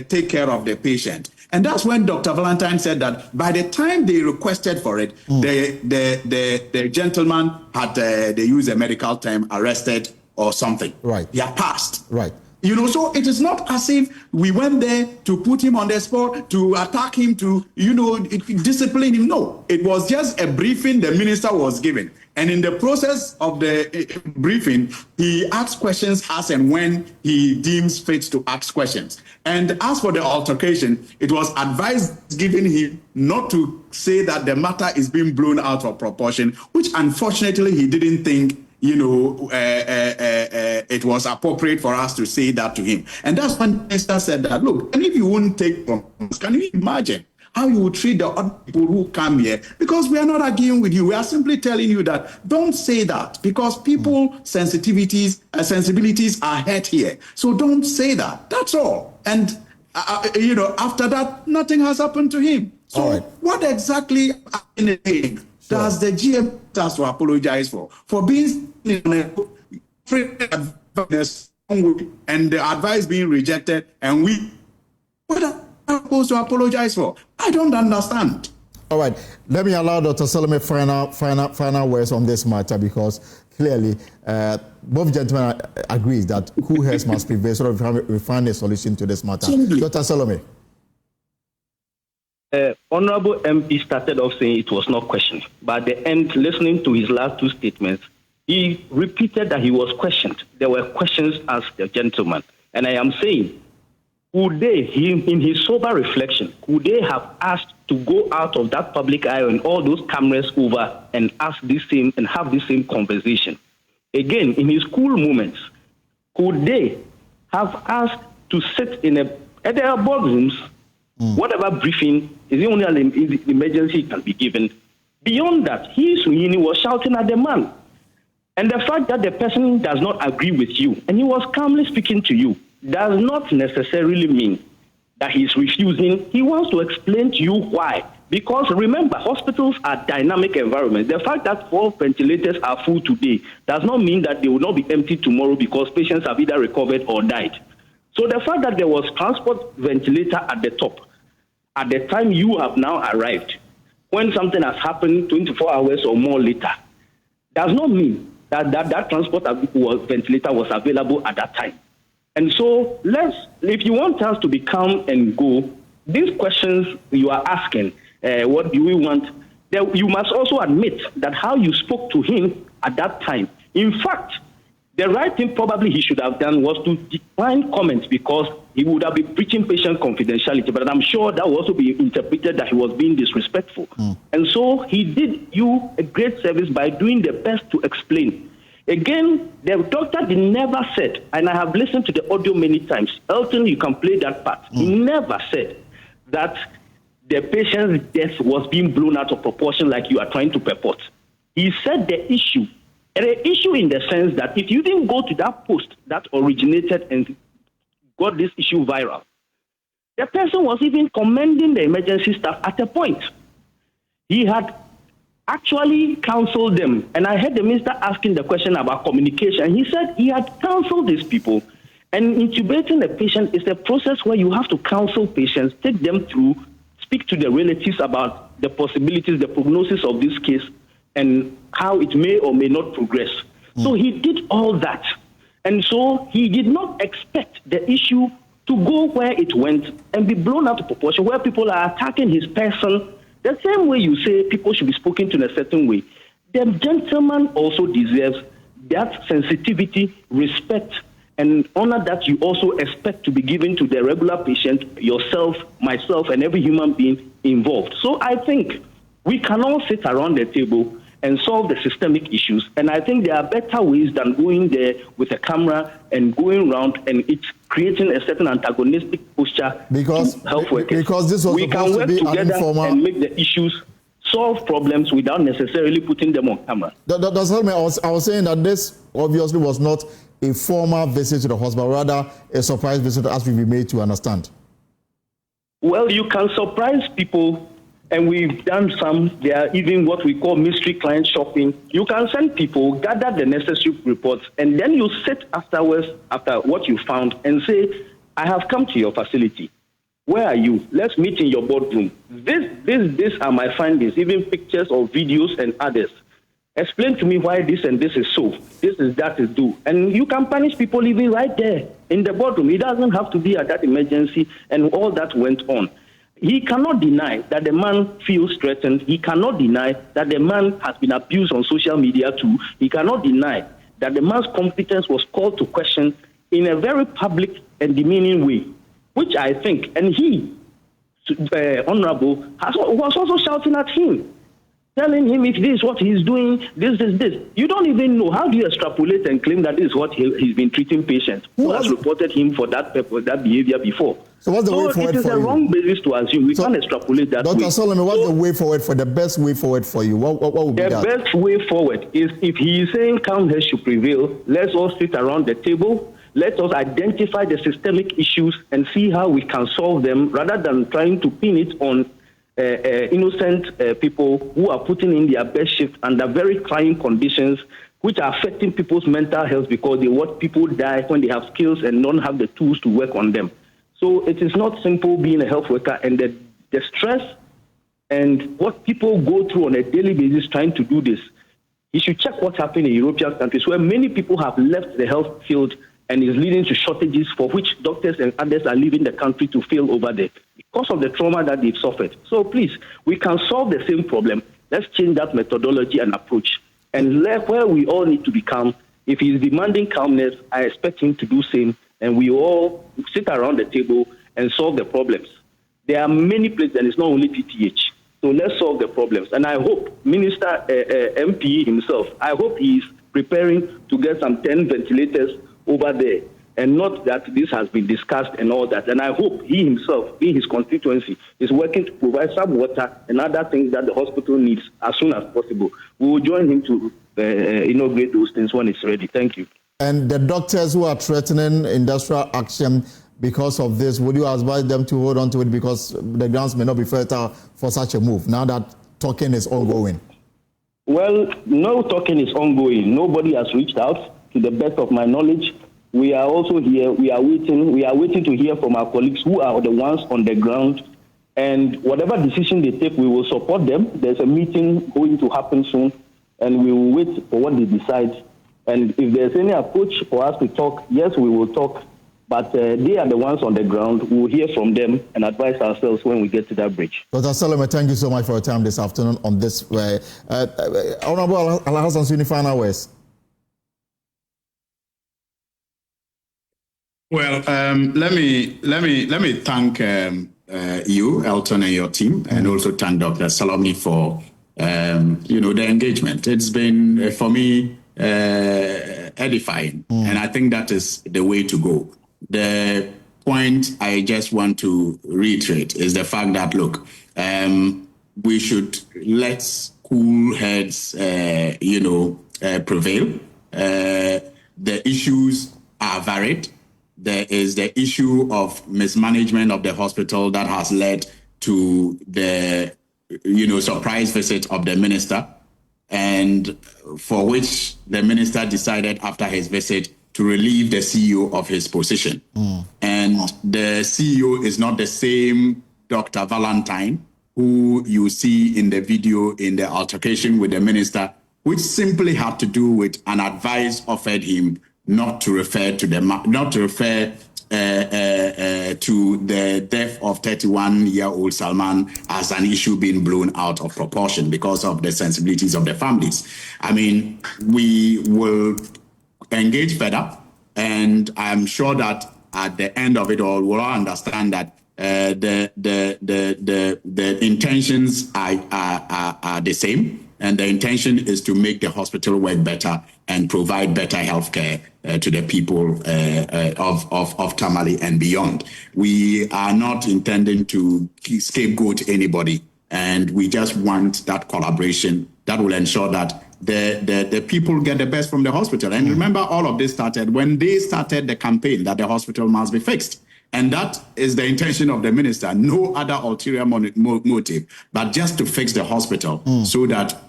Speaker 16: take care of the patient. And that's when Dr. Valentine said that by the time they requested for it, the gentleman had, they used a medical term, arrested or something.
Speaker 1: Right.
Speaker 16: He had passed.
Speaker 1: Right.
Speaker 16: So it is not as if we went there to put him on the spot, to attack him, to, discipline him. No, it was just a briefing the minister was given. And in the process of the briefing, he asked questions as and when he deems fit to ask questions. And as for the altercation, it was advice given him not to say that the matter is being blown out of proportion, which unfortunately he didn't think it was appropriate for us to say that to him. And that's when the minister said that, look, and if you wouldn't take from us, can you imagine how you would treat the other people who come here? Because we are not arguing with you. We are simply telling you that don't say that, because people's sensibilities are hurt here. So don't say that. That's all. And, after that, nothing has happened to him. So what exactly does the GM has to apologize for being in a and the advice being rejected, and what are we supposed to apologize for? I don't understand.
Speaker 1: All right, let me allow Dr. Salome final words on this matter, because clearly both gentlemen agree that cool heads must prevail, so that we find a solution to this matter. Dr. Salome.
Speaker 17: Honorable MP started off saying it was not questioned, but at the end, listening to his last two statements, he repeated that he was questioned. There were questions asked the gentleman. And I am saying, could they, in his sober reflection, could they have asked to go out of that public eye and all those cameras over and ask this same and have this same conversation? Again, in his cool moments, could they have asked to sit at their boardrooms, whatever briefing, is the only emergency can be given? Beyond that, Suhuyini was shouting at the man. And the fact that the person does not agree with you, and he was calmly speaking to you, does not necessarily mean that he's refusing. He wants to explain to you why. Because remember, hospitals are dynamic environments. The fact that 4 ventilators are full today does not mean that they will not be empty tomorrow because patients have either recovered or died. So the fact that there was transport ventilator at the top, at the time you have now arrived, when something has happened 24 hours or more later, does not mean that that transport ventilator was available at that time. And so if you want us to be calm and go, these questions you are asking, what do we want, you must also admit that how you spoke to him at that time. In fact, the right thing probably he should have done was to decline comments, because he would have been preaching patient confidentiality. But I'm sure that will also be interpreted that he was being disrespectful. And so he did you a great service by doing the best to explain. Again, the doctor never said, and I have listened to the audio many times, Elton, you can play that part. He never said that the patient's death was being blown out of proportion like you are trying to purport. He said the issue in the sense that if you didn't go to that post that originated and got this issue viral, The person was even commending the emergency staff at a point. He had actually counseled them. And I heard the minister asking the question about communication. He said he had counseled these people. And intubating a patient is a process where you have to counsel patients, take them through, speak to the relatives about the possibilities, the prognosis of this case, and how it may or may not progress. So he did all that. And so he did not expect the issue to go where it went and be blown out of proportion, where people are attacking his person. The same way you say people should be spoken to in a certain way. The gentleman also deserves that sensitivity, respect, and honor that you also expect to be given to the regular patient, yourself, myself, and every human being involved. So I think we can all sit around the table and solve the systemic issues. And I think there are better ways than going there with a camera and going around and it's creating a certain antagonistic posture
Speaker 1: because
Speaker 17: health workers.
Speaker 1: Because this was
Speaker 17: we can work together and make the issues, solve problems without necessarily putting them on camera.
Speaker 1: Dr. Salome, I was saying that this obviously was not a formal visit to the hospital, rather a surprise visit, as we've been made to understand.
Speaker 17: Well, you can surprise people, and we've done some. There are even what we call mystery client shopping. You can send people, gather the necessary reports, and then you sit afterwards, after what you found, and say, I have come to your facility. Where are you? Let's meet in your boardroom. These are my findings, even pictures or videos and others. Explain to me why this and this is so. This is that is due. And you can punish people even right there in the boardroom. It doesn't have to be at that emergency and all that went on. He cannot deny that the man feels threatened. He cannot deny that the man has been abused on social media too. He cannot deny that the man's competence was called to question in a very public and demeaning way, which I think, and he, Honorable, was also shouting at him, telling him if this is what he's doing, this. You don't even know. How do you extrapolate and claim that this is what he's been treating patients? Who has reported him for that purpose, that behavior before?
Speaker 1: So what's the way forward for you?
Speaker 17: It is a wrong basis to assume. We can't extrapolate that
Speaker 1: Dr.
Speaker 17: way.
Speaker 1: Solomon, what's the way forward for the best way forward for you? What would be that?
Speaker 17: The best way forward is if he is saying calm heads should prevail, let's all sit around the table. Let us identify the systemic issues and see how we can solve them rather than trying to pin it on innocent people who are putting in their best shift under very trying conditions, which are affecting people's mental health because they watch people die when they have skills and don't have the tools to work on them. So it is not simple being a health worker, and the stress and what people go through on a daily basis trying to do this. You should check what's happening in European countries where many people have left the health field and is leading to shortages for which doctors and others are leaving the country to fail over there because of the trauma that they've suffered. So please, we can solve the same problem. Let's change that methodology and approach. And where we all need to be calm, if he's demanding calmness, I expect him to do same, and we all sit around the table and solve the problems. There are many places, and it's not only TTH. So let's solve the problems. And I hope Minister MP himself, I hope he's preparing to get some 10 ventilators over there, and not that this has been discussed and all that. And I hope he himself, in his constituency, is working to provide some water and other things that the hospital needs as soon as possible. We will join him to inaugurate those things when it's ready. Thank you.
Speaker 1: And the doctors who are threatening industrial action because of this, would you advise them to hold on to it because the grounds may not be fertile for such a move now that talking is ongoing?
Speaker 17: Well, no talking is ongoing. Nobody has reached out. To the best of my knowledge, we are also here. We are waiting to hear from our colleagues who are the ones on the ground. And whatever decision they take, we will support them. There's a meeting going to happen soon, and we will wait for what they decide. And if there's any approach for us to talk, yes, we will talk. But they are the ones on the ground. We will hear from them and advise ourselves when we get to that bridge.
Speaker 1: Dr. Salome, thank you so much for your time this afternoon on this. Honorable Alhassan Suhuyini, final words.
Speaker 16: Well, let me thank you, Elton, and your team, and also thank Dr. Salome for the engagement. It's been for me edifying, and I think that is the way to go. The point I just want to reiterate is the fact that look, we should let cool heads, prevail. The issues are varied. there is the issue of mismanagement of the hospital that has led to the, surprise visit of the minister, and for which the minister decided after his visit to relieve the CEO of his position. And the CEO is not the same Dr. Valentine who you see in the video in the altercation with the minister, which simply had to do with an advice offered him not to refer to the death of 31-year-old Salman as an issue being blown out of proportion because of the sensibilities of the families. I mean, we will engage further, and I'm sure that at the end of it all, we'll all understand that the intentions are the same. And the intention is to make the hospital work better and provide better healthcare to the people of Tamale and beyond. We are not intending to scapegoat anybody, and we just want that collaboration that will ensure that the people get the best from the hospital. And remember, all of this started when they started the campaign that the hospital must be fixed. And that is the intention of the minister, no other ulterior motive, but just to fix the hospital so that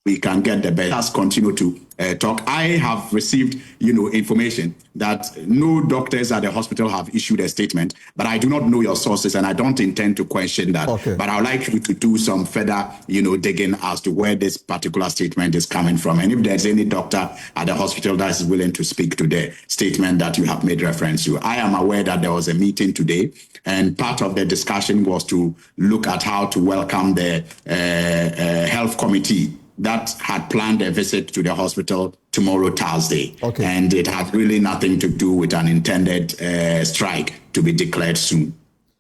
Speaker 16: we can get the best. Let's continue to talk. I have received, information that no doctors at the hospital have issued a statement, but I do not know your sources, and I don't intend to question that. Okay. But I would like you to do some further, digging as to where this particular statement is coming from, and if there's any doctor at the hospital that is willing to speak to the statement that you have made reference to. I am aware that there was a meeting today, and part of the discussion was to look at how to welcome the health committee that had planned a visit to the hospital tomorrow, Thursday. Okay. And it had really nothing to do with an intended strike to be declared soon.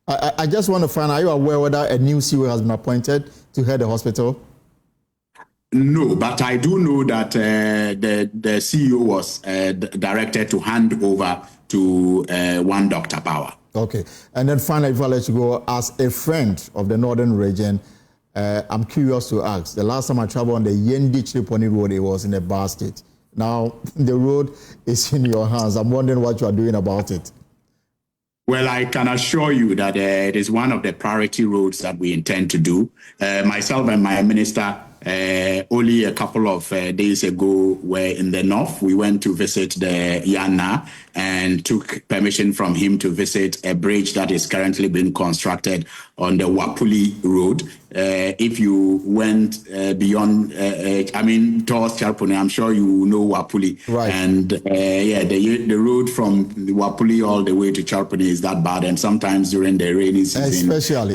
Speaker 1: I just want to find, are you aware whether a new CEO has been appointed to head the hospital?
Speaker 16: No, but I do know that the CEO was directed to hand over to one Dr. Power. Okay. And then finally, if I let you go, as a friend of the Northern region, I'm curious to ask, the last time I traveled on the Yendi-Chiriponi road, it was in a bar state. Now, the road is in your hands. I'm wondering what you are doing about it. Well, I can assure you that it is one of the priority roads that we intend to do. Myself and my minister, only a couple of days ago, were in the north. We went to visit the Yana and took permission from him to visit a bridge that is currently being constructed on the Wapuli Road. If you went beyond, towards Charpone, I'm sure you know Wapuli. Right. And the road from Wapuli all the way to Charpone is that bad. And sometimes during the rainy season, especially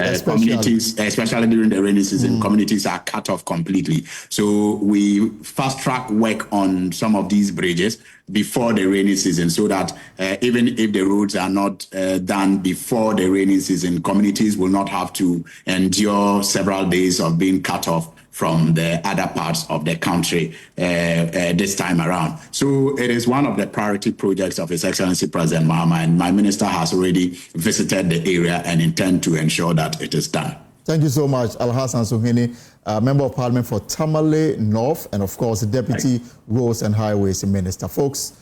Speaker 16: during the rainy season, communities are cut off completely. So we fast track work on some of these bridges before the rainy season, so that even if the roads are not done before the rainy season, communities will not have to endure several days of being cut off from the other parts of the country this time around. So it is one of the priority projects of His Excellency President Mahama, and my minister has already visited the area and intend to ensure that it is done.
Speaker 1: Thank you so much, Alhassan Suhuyini, Member of Parliament for Tamale North, and of course, the Deputy Roads and Highways Minister. Folks,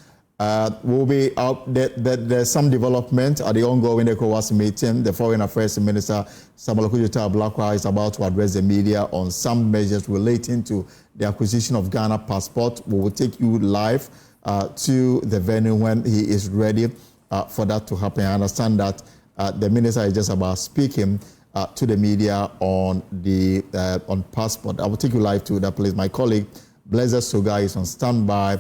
Speaker 1: we'll be out. There's some development at the ongoing ECOWAS meeting. The Foreign Affairs Minister, Samuel Okudzeto Ablakwa, is about to address the media on some measures relating to the acquisition of Ghana passport. We will take you live to the venue when he is ready for that to happen. I understand that the minister is just about speaking to the media on the on passport. I will take you live to that place. My colleague Blazer Soga is on standby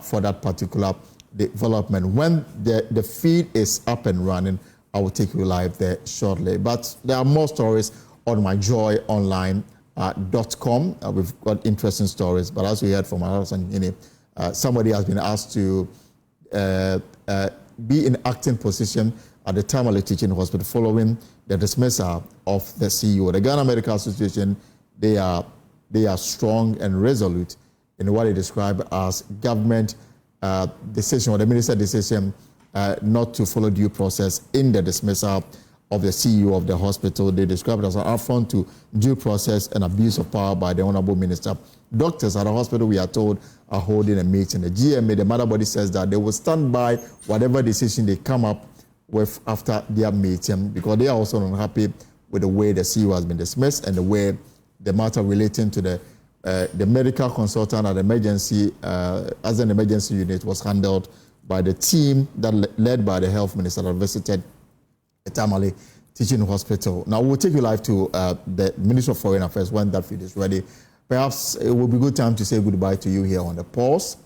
Speaker 1: for that particular development. When the feed is up and running, I will take you live there shortly. But there are more stories on myjoyonline.com. We've got interesting stories. But as we heard from Alhassan, somebody has been asked to be in acting position at the Tamale Teaching Hospital following the dismissal of the CEO. The Ghana Medical Association, they are strong and resolute in what they describe as government decision, or the minister decision not to follow due process in the dismissal of the CEO of the hospital. They described it as an affront to due process and abuse of power by the Honorable Minister. Doctors at the hospital, we are told, are holding a meeting. The GMA, the mother body, says that they will stand by whatever decision they come up with after their meeting, because they are also unhappy with the way the CEO has been dismissed and the way the matter relating to the medical consultant at the emergency, as an emergency unit, was handled by the team that led by the health minister that visited the Tamale Teaching Hospital. Now, we'll take you live to the Minister of Foreign Affairs when that feed is ready. Perhaps it will be a good time to say goodbye to you here on the pause.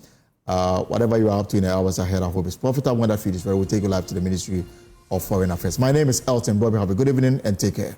Speaker 1: Whatever you are up to in the hours ahead, I hope it's profitable. When that feed is ready, we'll take you live to the Ministry of Foreign Affairs. My name is Elton Bobby. Have a good evening and take care.